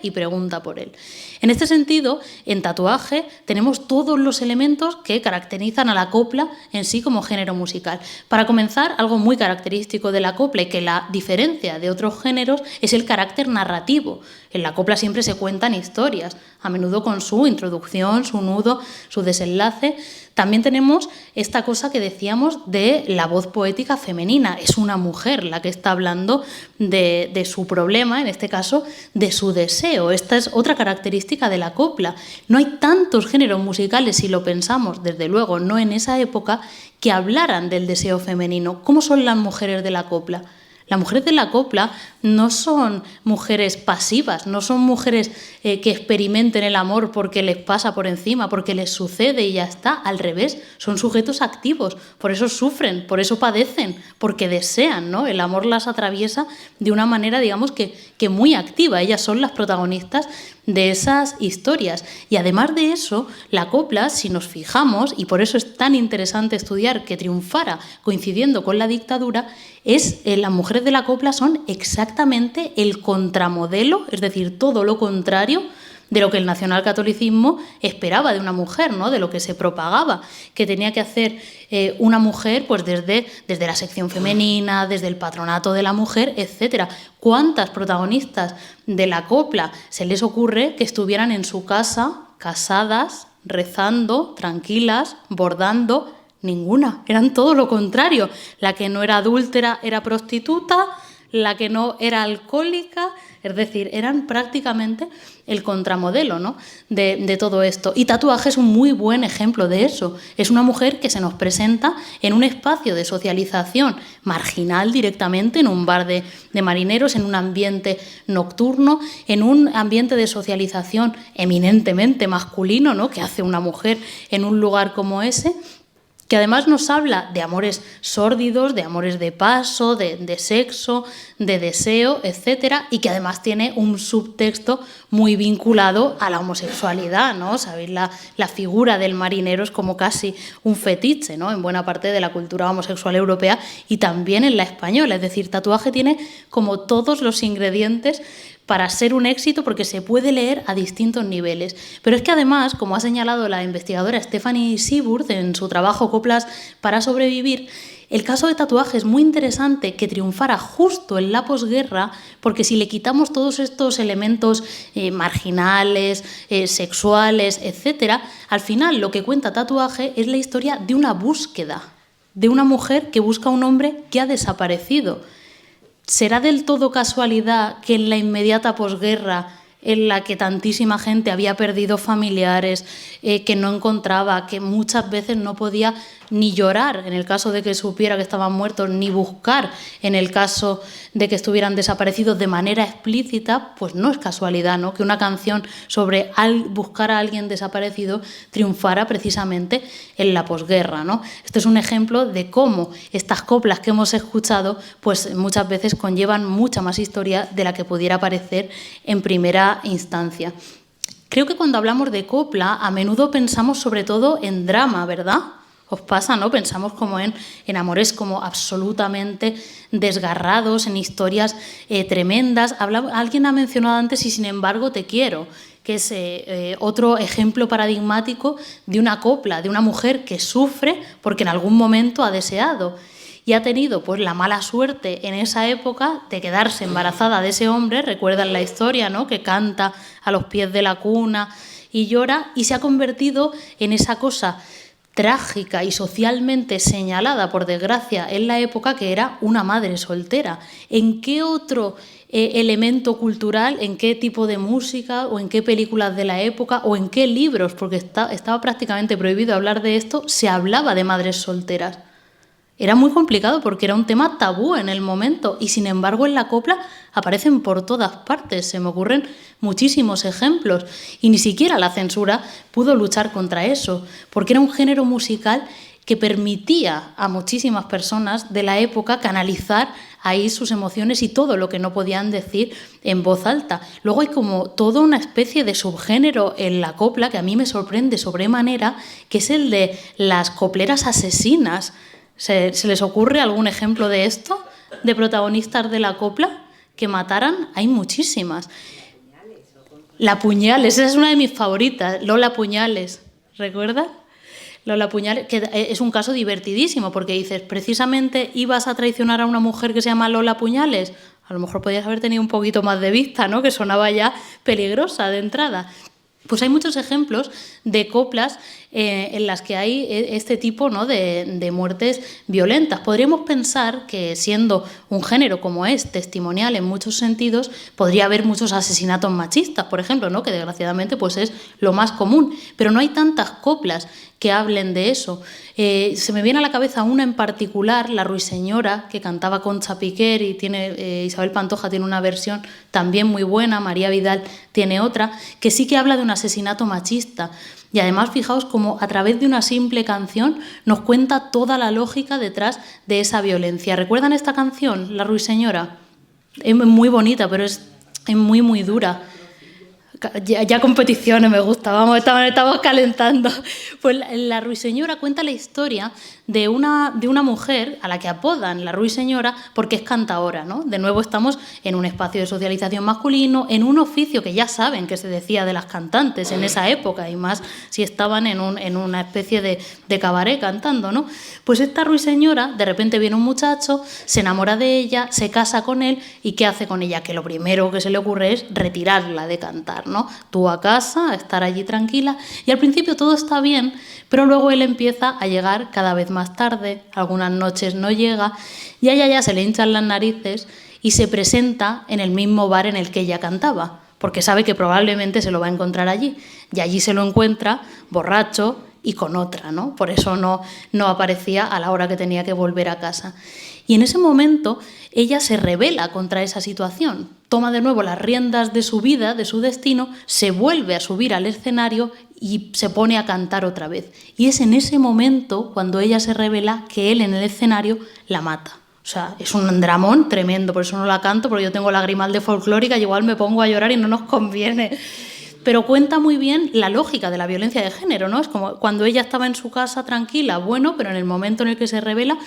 y pregunta por él. En este sentido, en Tatuaje tenemos todos los elementos que caracterizan a la copla en sí como género musical. Para comenzar, algo muy característico de la copla y que la diferencia de otros géneros es el carácter narrativo. En la copla siempre se cuentan historias, a menudo con su introducción, su nudo, su desenlace. También tenemos esta cosa que decíamos de la voz poética femenina. Es una mujer la que está hablando de su problema, en este caso de su deseo. Esta es otra característica de la copla. No hay tantos géneros musicales, si lo pensamos, desde luego, no en esa época, que hablaran del deseo femenino. ¿Cómo son las mujeres de la copla? Las mujeres de la copla no son mujeres pasivas, no son mujeres que experimenten el amor porque les pasa por encima, porque les sucede y ya está. Al revés, son sujetos activos, por eso sufren, por eso padecen, porque desean, ¿no? El amor las atraviesa de una manera, digamos, que muy activa. Ellas son las protagonistas de esas historias. Y además de eso, la copla, si nos fijamos, y por eso es tan interesante estudiar que triunfara coincidiendo con la dictadura, las mujeres de la copla son exactamente el contramodelo, es decir, todo lo contrario de lo que el nacionalcatolicismo esperaba de una mujer, ¿no?, de lo que se propagaba, que tenía que hacer una mujer pues desde la sección femenina, desde el patronato de la mujer, etcétera. ¿Cuántas protagonistas de la copla se les ocurre que estuvieran en su casa, casadas, rezando, tranquilas, bordando? Ninguna, eran todo lo contrario. La que no era adúltera era prostituta, la que no era alcohólica, es decir, eran prácticamente el contramodelo, ¿no?, de todo esto. Y Tatuaje es un muy buen ejemplo de eso. Es una mujer que se nos presenta en un espacio de socialización marginal directamente, en un bar de marineros, en un ambiente nocturno, en un ambiente de socialización eminentemente masculino, ¿no?, que hace una mujer en un lugar como ese, que además nos habla de amores sórdidos, de amores de paso, de sexo, de deseo, etcétera, y que además tiene un subtexto muy vinculado a la homosexualidad, ¿no? Sabéis, la figura del marinero es como casi un fetiche, ¿no?, en buena parte de la cultura homosexual europea y también en la española. Es decir, Tatuaje tiene como todos los ingredientes para ser un éxito, porque se puede leer a distintos niveles. Pero es que además, como ha señalado la investigadora Stephanie Seaworth en su trabajo Coplas para sobrevivir, el caso de Tatuaje es muy interesante que triunfara justo en la posguerra, porque si le quitamos todos estos elementos marginales, sexuales, etcétera, al final lo que cuenta Tatuaje es la historia de una búsqueda, de una mujer que busca a un hombre que ha desaparecido. ¿Será del todo casualidad que en la inmediata posguerra en la que tantísima gente había perdido familiares, que no encontraba, que muchas veces no podía ni llorar en el caso de que supiera que estaban muertos, ni buscar en el caso de que estuvieran desaparecidos de manera explícita, pues no es casualidad, ¿no?, que una canción sobre buscar a alguien desaparecido triunfara precisamente en la posguerra, ¿no? Este es un ejemplo de cómo estas coplas que hemos escuchado pues muchas veces conllevan mucha más historia de la que pudiera parecer en primera instancia. Creo que cuando hablamos de copla a menudo pensamos sobre todo en drama, ¿verdad? ¿Os pasa, no? Pensamos como en amores como absolutamente desgarrados, en historias tremendas. Alguien ha mencionado antes Y sin embargo te quiero, que es otro ejemplo paradigmático de una copla, de una mujer que sufre porque en algún momento ha deseado y ha tenido pues la mala suerte en esa época de quedarse embarazada de ese hombre. Recuerdan la historia, ¿no?, que canta a los pies de la cuna y llora, y se ha convertido en esa cosa trágica y socialmente señalada, por desgracia, en la época, que era una madre soltera. ¿En qué otro elemento cultural, en qué tipo de música o en qué películas de la época o en qué libros, porque estaba prácticamente prohibido hablar de esto, se hablaba de madres solteras? Era muy complicado porque era un tema tabú en el momento, y sin embargo en la copla aparecen por todas partes. Se me ocurren muchísimos ejemplos y ni siquiera la censura pudo luchar contra eso, porque era un género musical que permitía a muchísimas personas de la época canalizar ahí sus emociones y todo lo que no podían decir en voz alta. Luego hay como toda una especie de subgénero en la copla que a mí me sorprende sobremanera, que es el de las copleras asesinas. ¿Se les ocurre algún ejemplo de esto? ¿De protagonistas de la copla que mataran? Hay muchísimas. La Puñales, esa es una de mis favoritas, Lola Puñales, ¿recuerdas? Lola Puñales, que es un caso divertidísimo, porque dices, precisamente ibas a traicionar a una mujer que se llama Lola Puñales. A lo mejor podías haber tenido un poquito más de vista, ¿no?, que sonaba ya peligrosa de entrada. Pues hay muchos ejemplos de coplas en las que hay este tipo, ¿no?, de muertes violentas. Podríamos pensar que, siendo un género como es testimonial en muchos sentidos, podría haber muchos asesinatos machistas, por ejemplo, ¿no?, que desgraciadamente pues es lo más común, pero no hay tantas coplas que hablen de eso. Se me viene a la cabeza una en particular, La Ruiseñora, que cantaba Concha Piquer, y Isabel Pantoja tiene una versión también muy buena, María Vidal tiene otra, que sí que habla de un asesinato machista. Y además, fijaos cómo a través de una simple canción nos cuenta toda la lógica detrás de esa violencia. ¿Recuerdan esta canción, La Ruiseñora? Es muy bonita, pero es muy, muy dura. Ya competiciones me gusta, vamos, estamos calentando. Pues la Ruiseñora cuenta la historia de una mujer a la que apodan la Ruiseñora porque es cantaora, ¿no? De nuevo estamos en un espacio de socialización masculino, en un oficio que ya saben que se decía de las cantantes en esa época, y más si estaban en una especie de cabaret cantando, ¿no? Pues esta Ruiseñora, de repente viene un muchacho, se enamora de ella, se casa con él, y ¿qué hace con ella? Que lo primero que se le ocurre es retirarla de cantar, ¿no? Tú a casa, a estar allí tranquila, y al principio todo está bien, pero luego él empieza a llegar cada vez más tarde, algunas noches no llega, y a ella ya se le hinchan las narices y se presenta en el mismo bar en el que ella cantaba, porque sabe que probablemente se lo va a encontrar allí, y allí se lo encuentra borracho y con otra, ¿no? Por eso no aparecía a la hora que tenía que volver a casa. Y en ese momento ella se rebela contra esa situación, toma de nuevo las riendas de su vida, de su destino, se vuelve a subir al escenario y se pone a cantar otra vez. Y es en ese momento, cuando ella se revela, que él en el escenario la mata. O sea, es un dramón tremendo, por eso no la canto, porque yo tengo lagrimal de folclórica y igual me pongo a llorar y no nos conviene. Pero cuenta muy bien la lógica de la violencia de género, ¿no? Es como cuando ella estaba en su casa tranquila, bueno, pero en el momento en el que se revela.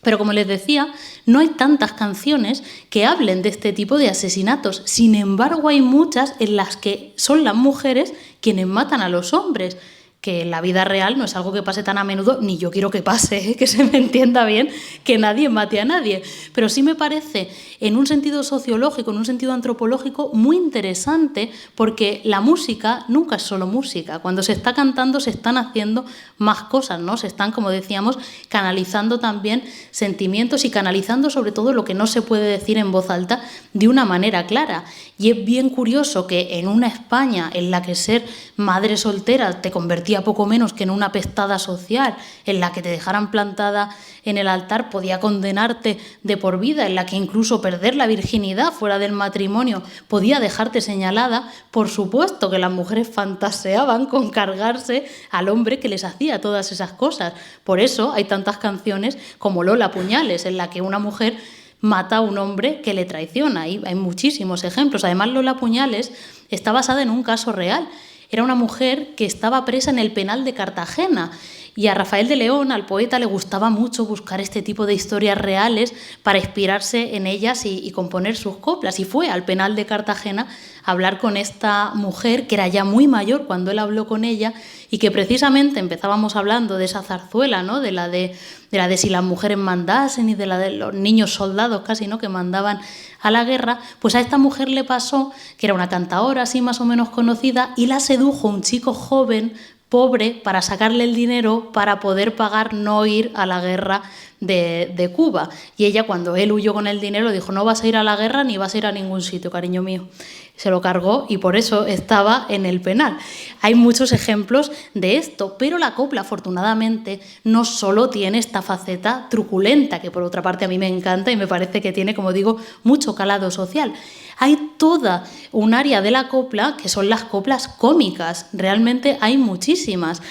Pero como les decía, no hay tantas canciones que hablen de este tipo de asesinatos. Sin embargo, hay muchas en las que son las mujeres quienes matan a los hombres. que en la vida real no es algo que pase tan a menudo, ni yo quiero que pase, que se me entienda bien, que nadie mate a nadie. Pero sí me parece, en un sentido sociológico, en un sentido antropológico, muy interesante, porque la música nunca es solo música. Cuando se está cantando se están haciendo más cosas, ¿no? Se están, como decíamos, canalizando también sentimientos y canalizando sobre todo lo que no se puede decir en voz alta de una manera clara. Y es bien curioso que en una España en la que ser madre soltera te convertía poco menos que en una pestada social, en la que te dejaran plantada en el altar podía condenarte de por vida, en la que incluso perder la virginidad fuera del matrimonio podía dejarte señalada, por supuesto que las mujeres fantaseaban con cargarse al hombre que les hacía todas esas cosas. Por eso hay tantas canciones como Lola Puñales, en la que una mujer mata a un hombre que le traiciona. Hay muchísimos ejemplos. Además, Lola Puñales está basada en un caso real. Era una mujer que estaba presa en el penal de Cartagena y a Rafael de León, al poeta, le gustaba mucho buscar este tipo de historias reales para inspirarse en ellas y componer sus coplas. Y fue al penal de Cartagena a hablar con esta mujer, que era ya muy mayor cuando él habló con ella, y que precisamente empezábamos hablando de esa zarzuela, ¿no? de la de si las mujeres mandasen y de la de los niños soldados casi, ¿no? que mandaban a la guerra. Pues a esta mujer le pasó que era una cantaora así más o menos conocida y la sedujo un chico joven, pobre, para sacarle el dinero para poder pagar no ir a la guerra de Cuba. Y ella, cuando él huyó con el dinero, dijo: no vas a ir a la guerra ni vas a ir a ningún sitio, cariño mío. Se lo cargó y por eso estaba en el penal. Hay muchos ejemplos de esto, pero la copla, afortunadamente, no solo tiene esta faceta truculenta, que por otra parte a mí me encanta y me parece que tiene, como digo, mucho calado social. Hay toda un área de la copla que son las coplas cómicas. Realmente hay muchísimas.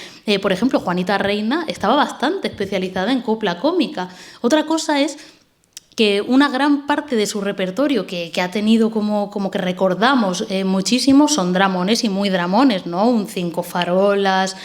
Por ejemplo, Juanita Reina estaba bastante especializada en copla cómica. Otra cosa es que una gran parte de su repertorio que ha tenido como que recordamos muchísimo son dramones y muy dramones, ¿no? Un Cinco Farolas,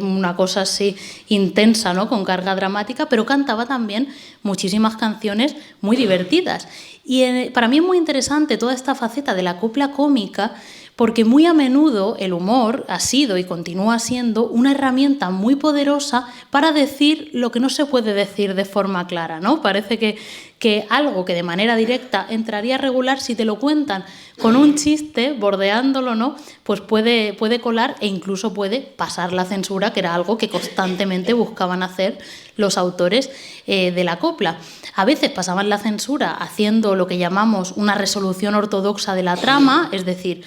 una cosa así intensa, ¿no? Con carga dramática, pero cantaba también muchísimas canciones muy divertidas. Y para mí es muy interesante toda esta faceta de la copla cómica, porque muy a menudo el humor ha sido y continúa siendo una herramienta muy poderosa para decir lo que no se puede decir de forma clara, ¿no? Parece que algo que de manera directa entraría a regular, si te lo cuentan con un chiste, bordeándolo, ¿no? Pues puede colar e incluso puede pasar la censura, que era algo que constantemente buscaban hacer los autores de la copla. A veces pasaban la censura haciendo lo que llamamos una resolución ortodoxa de la trama, es decir,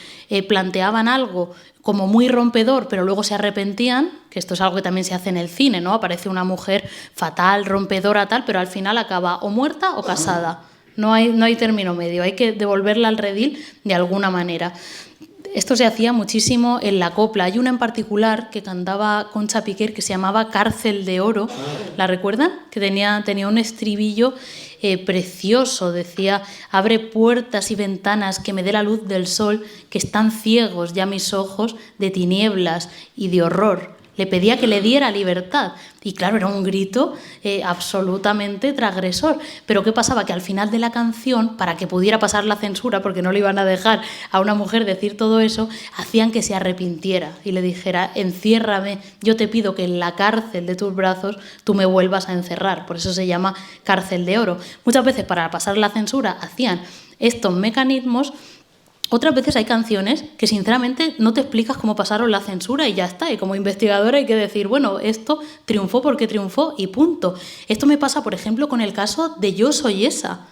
planteaban algo como muy rompedor, pero luego se arrepentían, que esto es algo que también se hace en el cine, ¿no? Aparece una mujer fatal, rompedora, tal, pero al final acaba o muerta o casada. No hay término medio, hay que devolverla al redil de alguna manera. Esto se hacía muchísimo en la copla. Hay una en particular que cantaba Concha Piquer que se llamaba Cárcel de Oro. ¿La recuerdan? Que tenía un estribillo precioso. Decía: abre puertas y ventanas que me dé la luz del sol, que están ciegos ya mis ojos de tinieblas y de horror. Le pedía que le diera libertad. Y claro, era un grito absolutamente transgresor. Pero ¿qué pasaba? Que al final de la canción, para que pudiera pasar la censura, porque no le iban a dejar a una mujer decir todo eso, hacían que se arrepintiera y le dijera: enciérrame, yo te pido que en la cárcel de tus brazos tú me vuelvas a encerrar. Por eso se llama Cárcel de Oro. Muchas veces para pasar la censura hacían estos mecanismos. Otras veces hay canciones que sinceramente no te explicas cómo pasaron la censura y ya está. Y como investigadora hay que decir, bueno, esto triunfó porque triunfó y punto. Esto me pasa, por ejemplo, con el caso de Yo soy esa.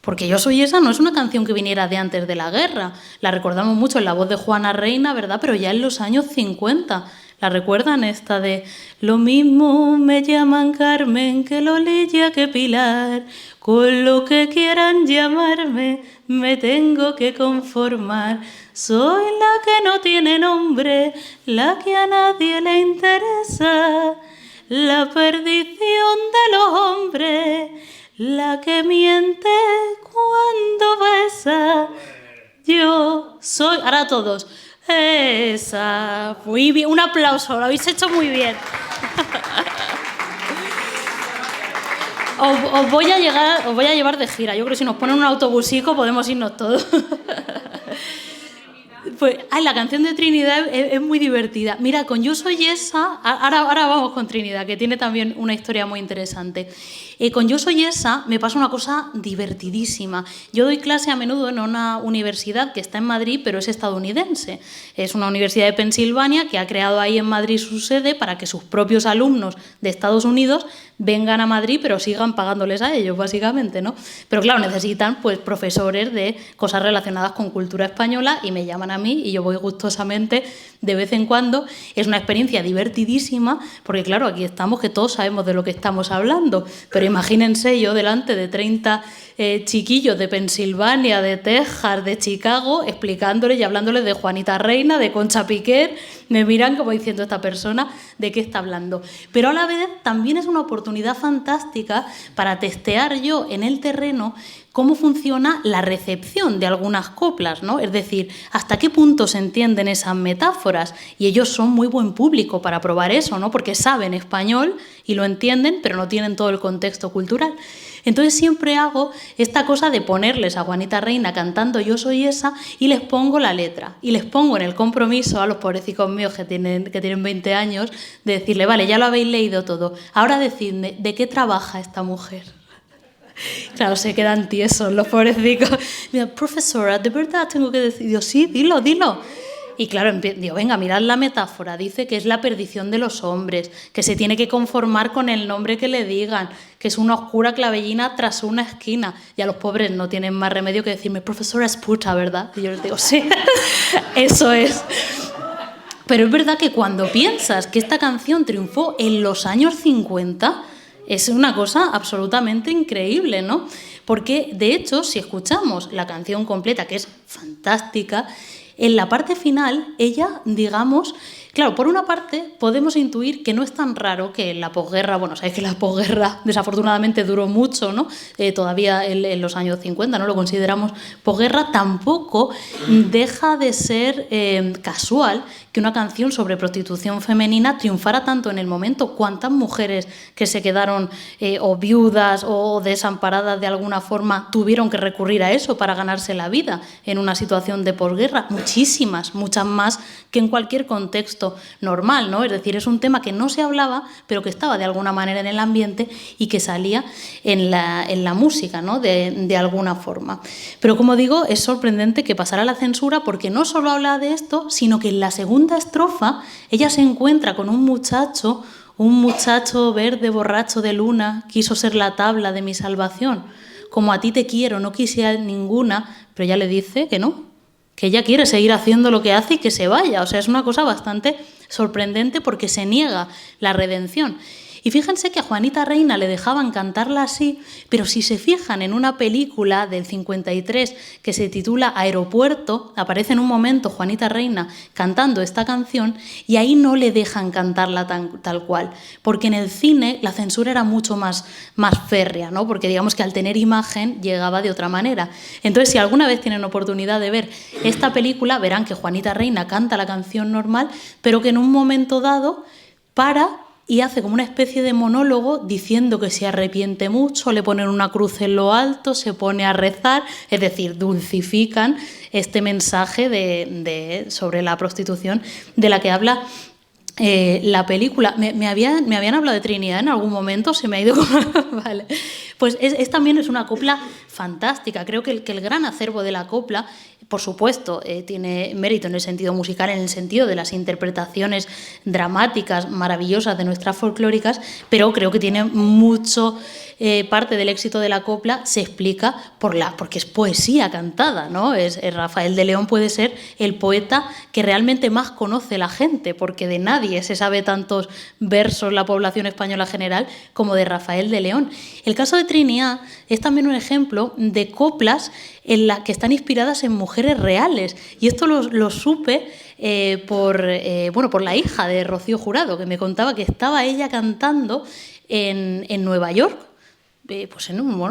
Porque Yo soy esa no es una canción que viniera de antes de la guerra. La recordamos mucho en la voz de Juana Reina, ¿verdad? Pero ya en los años 50. ¿La recuerdan? Esta de: lo mismo me llaman Carmen que Lolilla que Pilar, con lo que quieran llamarme me tengo que conformar. Soy la que no tiene nombre, la que a nadie le interesa, la perdición de los hombres, la que miente cuando besa. Yo soy... Ahora todos. Esa. Muy bien, un aplauso, lo habéis hecho muy bien. Os voy a llevar de gira. Yo creo que si nos ponen un autobusico podemos irnos todos. Pues la canción de Trinidad es muy divertida. Mira, con Yo soy esa, ahora vamos con Trinidad, que tiene también una historia muy interesante. Con Yo soy esa me pasa una cosa divertidísima. Yo doy clase a menudo en una universidad que está en Madrid, pero es estadounidense. Es una universidad de Pensilvania que ha creado ahí en Madrid su sede para que sus propios alumnos de Estados Unidos vengan a Madrid, pero sigan pagándoles a ellos, básicamente, ¿no? Pero claro, necesitan pues profesores de cosas relacionadas con cultura española y me llaman a mí y yo voy gustosamente de vez en cuando. Es una experiencia divertidísima porque, claro, aquí estamos que todos sabemos de lo que estamos hablando, pero imagínense yo delante de 30 chiquillos de Pensilvania, de Texas, de Chicago, explicándoles y hablándoles de Juanita Reina, de Concha Piquer. Me miran como diciendo, esta persona, ¿de qué está hablando? Pero a la vez también es una oportunidad fantástica para testear yo en el terreno cómo funciona la recepción de algunas coplas, ¿no? Es decir, hasta qué punto se entienden esas metáforas. Y ellos son muy buen público para probar eso, ¿no? Porque saben español y lo entienden, pero no tienen todo el contexto cultural. Entonces siempre hago esta cosa de ponerles a Juanita Reina cantando Yo soy esa y les pongo la letra. Y les pongo en el compromiso a los pobrecicos míos que tienen 20 años de decirle, vale, ya lo habéis leído todo, ahora decidme, ¿de qué trabaja esta mujer? Claro, se quedan tiesos los pobrecicos. Mira, profesora, ¿de verdad tengo que decir? Digo, sí, dilo. Y claro, digo, venga, mirad la metáfora. Dice que es la perdición de los hombres, que se tiene que conformar con el nombre que le digan, que es una oscura clavellina tras una esquina. Y a los pobres no tienen más remedio que decirme, profesora es puta, ¿verdad? Y yo les digo, sí, eso es. Pero es verdad que cuando piensas que esta canción triunfó en los años 50... es una cosa absolutamente increíble, ¿no? Porque, de hecho, si escuchamos la canción completa, que es fantástica, en la parte final, ella, digamos... Claro, por una parte, podemos intuir que no es tan raro que en la posguerra... Bueno, sabéis que la posguerra, desafortunadamente, duró mucho, ¿no? Todavía en los años 50, ¿no? Lo consideramos posguerra. Tampoco deja de ser casual que una canción sobre prostitución femenina triunfara tanto en el momento. ¿Cuántas mujeres que se quedaron o viudas o desamparadas de alguna forma tuvieron que recurrir a eso para ganarse la vida en una situación de posguerra? Muchísimas, muchas más que en cualquier contexto normal, ¿no? Es decir, es un tema que no se hablaba, pero que estaba de alguna manera en el ambiente y que salía en la música, ¿no? De alguna forma. Pero como digo, es sorprendente que pasara la censura porque no solo habla de esto, sino que en la segunda estrofa ella se encuentra con un muchacho verde borracho de luna, quiso ser la tabla de mi salvación. Como a ti te quiero, no quisiera ninguna, pero ella le dice que no, que ella quiere seguir haciendo lo que hace y que se vaya. O sea, es una cosa bastante sorprendente porque se niega la redención. Y fíjense que a Juanita Reina le dejaban cantarla así, pero si se fijan en una película del 53 que se titula Aeropuerto, aparece en un momento Juanita Reina cantando esta canción y ahí no le dejan cantarla tal cual, porque en el cine la censura era mucho más férrea, ¿no? Porque digamos que al tener imagen llegaba de otra manera. Entonces, si alguna vez tienen oportunidad de ver esta película, verán que Juanita Reina canta la canción normal, pero que en un momento dado y hace como una especie de monólogo diciendo que se arrepiente mucho, le ponen una cruz en lo alto, se pone a rezar, es decir, dulcifican este mensaje sobre la prostitución de la que habla la película. Me habían hablado de Trinidad en algún momento, se me ha ido... Vale. Pues también es una copla fantástica. Creo que el gran acervo de la copla, por supuesto, tiene mérito en el sentido musical, en el sentido de las interpretaciones dramáticas maravillosas de nuestras folclóricas, pero creo que tiene mucho parte del éxito de la copla se explica porque es poesía cantada, ¿no? Rafael de León puede ser el poeta que realmente más conoce la gente, porque de nadie se sabe tantos versos la población española general como de Rafael de León. El caso de Trinidad es también un ejemplo de coplas que están inspiradas en mujeres reales, y esto lo supe por la hija de Rocío Jurado, que me contaba que estaba ella cantando en Nueva York.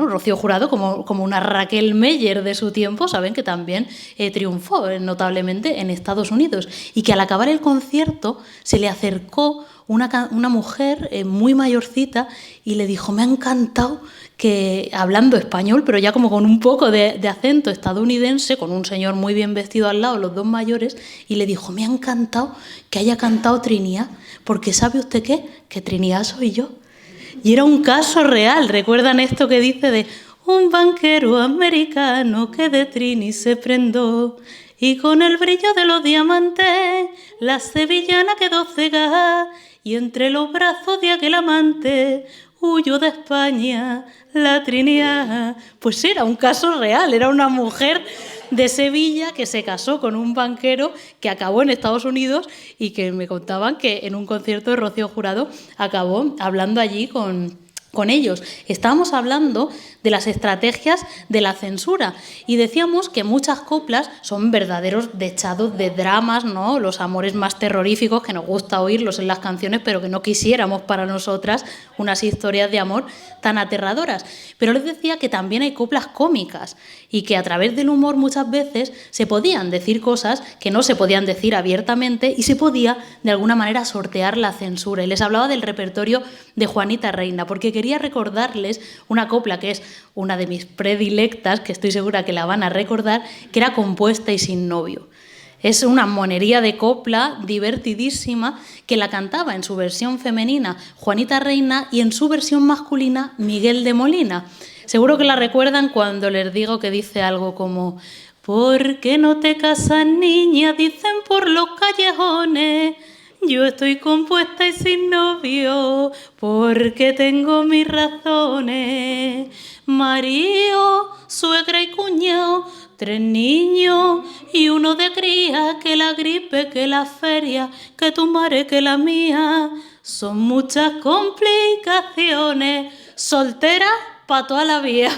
Rocío Jurado, como una Raquel Meyer de su tiempo, saben que también triunfó notablemente en Estados Unidos, y que al acabar el concierto se le acercó una mujer muy mayorcita y le dijo, me ha encantado que hablando español, pero ya como con un poco de acento estadounidense, con un señor muy bien vestido al lado, los dos mayores, y le dijo, me ha encantado que haya cantado Trinidad, porque ¿sabe usted qué? Que Trinidad soy yo. Y era un caso real. ¿Recuerdan esto que dice de un banquero americano que de Trini se prendó y con el brillo de los diamantes la sevillana quedó cegada y entre los brazos de aquel amante huyó de España la Trinidad? Pues era un caso real, era una mujer de Sevilla que se casó con un banquero que acabó en Estados Unidos y que me contaban que en un concierto de Rocío Jurado acabó hablando allí con ellos. Estábamos hablando de las estrategias de la censura y decíamos que muchas coplas son verdaderos dechados de dramas, ¿no? Los amores más terroríficos que nos gusta oírlos en las canciones, pero que no quisiéramos para nosotras unas historias de amor tan aterradoras. Pero les decía que también hay coplas cómicas y que a través del humor muchas veces se podían decir cosas que no se podían decir abiertamente y se podía de alguna manera sortear la censura. Y les hablaba del repertorio de Juanita Reina, porque quería recordarles una copla que es una de mis predilectas, que estoy segura que la van a recordar, que era Compuesta y sin novio. Es una monería de copla divertidísima que la cantaba en su versión femenina Juanita Reina y en su versión masculina Miguel de Molina. Seguro que la recuerdan cuando les digo que dice algo como ¿por qué no te casas, niña? Dicen por los callejones. Yo estoy compuesta y sin novio porque tengo mis razones. Marido, suegra y cuñado, 3 niños y uno de cría, que la gripe, que la feria, que tu madre, que la mía. Son muchas complicaciones, soltera pa' toda la vida.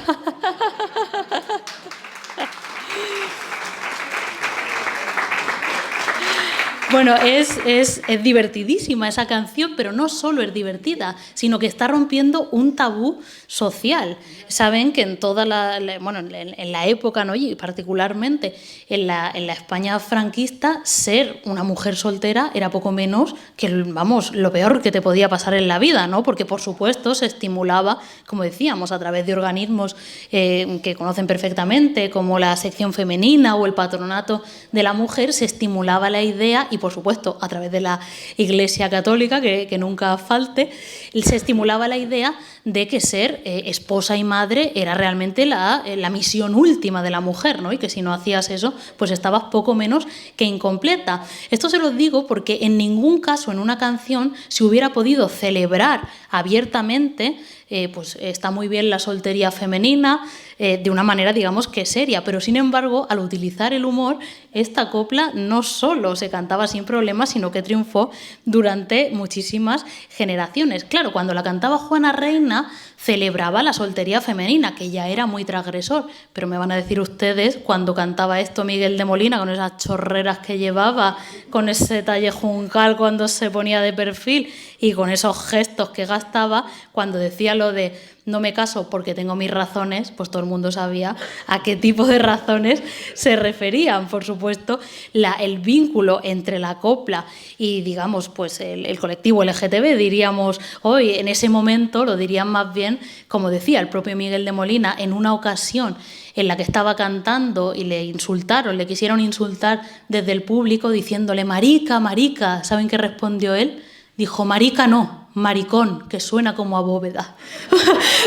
Bueno, es divertidísima esa canción, pero no solo es divertida, sino que está rompiendo un tabú social. Saben que en toda en la época, ¿no? Y particularmente en la España franquista, ser una mujer soltera era poco menos que, vamos, lo peor que te podía pasar en la vida, ¿no? Porque, por supuesto, se estimulaba, como decíamos, a través de organismos que conocen perfectamente, como la sección femenina o el patronato de la mujer, se estimulaba la idea y, por supuesto, a través de la Iglesia Católica, que nunca falte, se estimulaba la idea de que ser esposa y madre era realmente la misión última de la mujer, ¿no? Y que si no hacías eso, pues estabas poco menos que incompleta. Esto se lo digo porque en ningún caso en una canción se hubiera podido celebrar abiertamente, pues está muy bien la soltería femenina, de una manera, digamos, que seria, pero sin embargo, al utilizar el humor, esta copla no solo se cantaba sin problemas, sino que triunfó durante muchísimas generaciones. Claro, cuando la cantaba Juana Reina, celebraba la soltería femenina, que ya era muy transgresor, pero me van a decir ustedes, cuando cantaba esto Miguel de Molina, con esas chorreras que llevaba, con ese talle juncal cuando se ponía de perfil y con esos gestos que gastaba, cuando decía lo de no me caso porque tengo mis razones, pues todo el mundo sabía a qué tipo de razones se referían. Por supuesto, el vínculo entre la copla y, digamos, pues el colectivo LGTB, diríamos hoy, en ese momento, lo dirían más bien, como decía el propio Miguel de Molina, en una ocasión en la que estaba cantando y le quisieron insultar desde el público diciéndole marica, marica. ¿Saben qué respondió él? Dijo, marica no, maricón, que suena como a bóveda.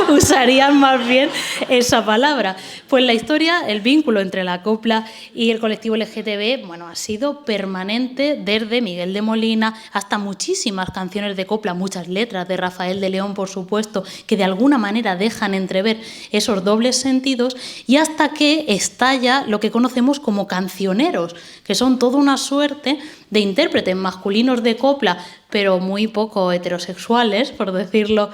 Usarían más bien esa palabra. Pues la historia, el vínculo entre la copla y el colectivo LGTB, bueno, ha sido permanente desde Miguel de Molina hasta muchísimas canciones de copla, muchas letras de Rafael de León, por supuesto, que de alguna manera dejan entrever esos dobles sentidos, y hasta que estalla lo que conocemos como cancioneros, que son toda una suerte de intérpretes masculinos de copla, pero muy poco heterosexuales, por decirlo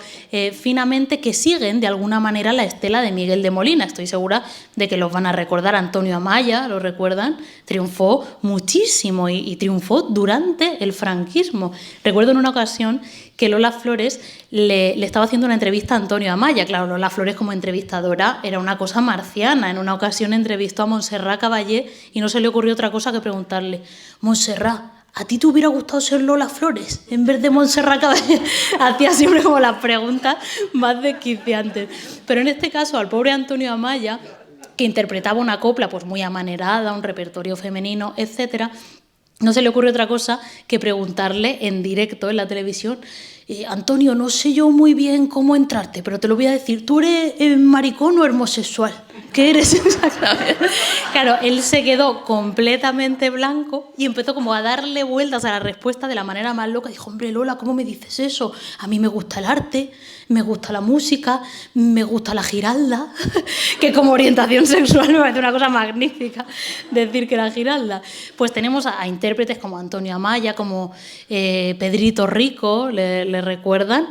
finamente, que siguen de alguna manera la estela de Miguel de Molina. Estoy segura de que los van a recordar. Antonio Amaya, ¿lo recuerdan? Triunfó muchísimo y triunfó durante el franquismo. Recuerdo en una ocasión que Lola Flores le estaba haciendo una entrevista a Antonio Amaya. Claro, Lola Flores como entrevistadora era una cosa marciana. En una ocasión entrevistó a Montserrat Caballé y no se le ocurrió otra cosa que preguntarle, Montserrat, ¿a ti te hubiera gustado ser Lola Flores en vez de Montserrat Caballé? Hacía siempre como las preguntas más desquiciantes. Pero en este caso, al pobre Antonio Amaya, que interpretaba una copla pues muy amanerada, un repertorio femenino, etcétera, no se le ocurre otra cosa que preguntarle en directo en la televisión: Antonio, no sé yo muy bien cómo entrarte, pero te lo voy a decir, ¿tú eres maricón o homosexual? ¿Qué eres exactamente? Claro, él se quedó completamente blanco y empezó como a darle vueltas a la respuesta de la manera más loca. Dijo, hombre, Lola, ¿cómo me dices eso? A mí me gusta el arte, me gusta la música, me gusta la Giralda, que como orientación sexual me parece una cosa magnífica decir que la Giralda. Pues tenemos a intérpretes como Antonio Amaya, como Pedrito Rico, le recuerdan,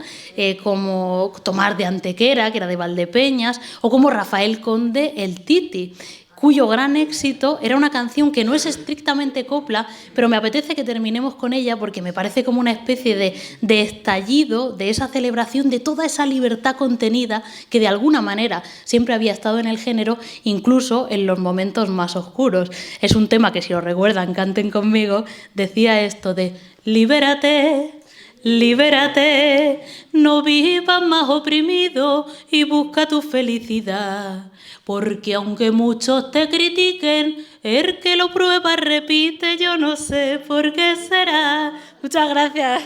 como Tomás de Antequera, que era de Valdepeñas, o como Rafael Conde, el Titi, cuyo gran éxito era una canción que no es estrictamente copla, pero me apetece que terminemos con ella porque me parece como una especie de estallido de esa celebración de toda esa libertad contenida que de alguna manera siempre había estado en el género, incluso en los momentos más oscuros. Es un tema que, si lo recuerdan, canten conmigo, decía esto de libérate, libérate, no vivas más oprimido y busca tu felicidad. Porque aunque muchos te critiquen, el que lo prueba repite, yo no sé por qué será. Muchas gracias.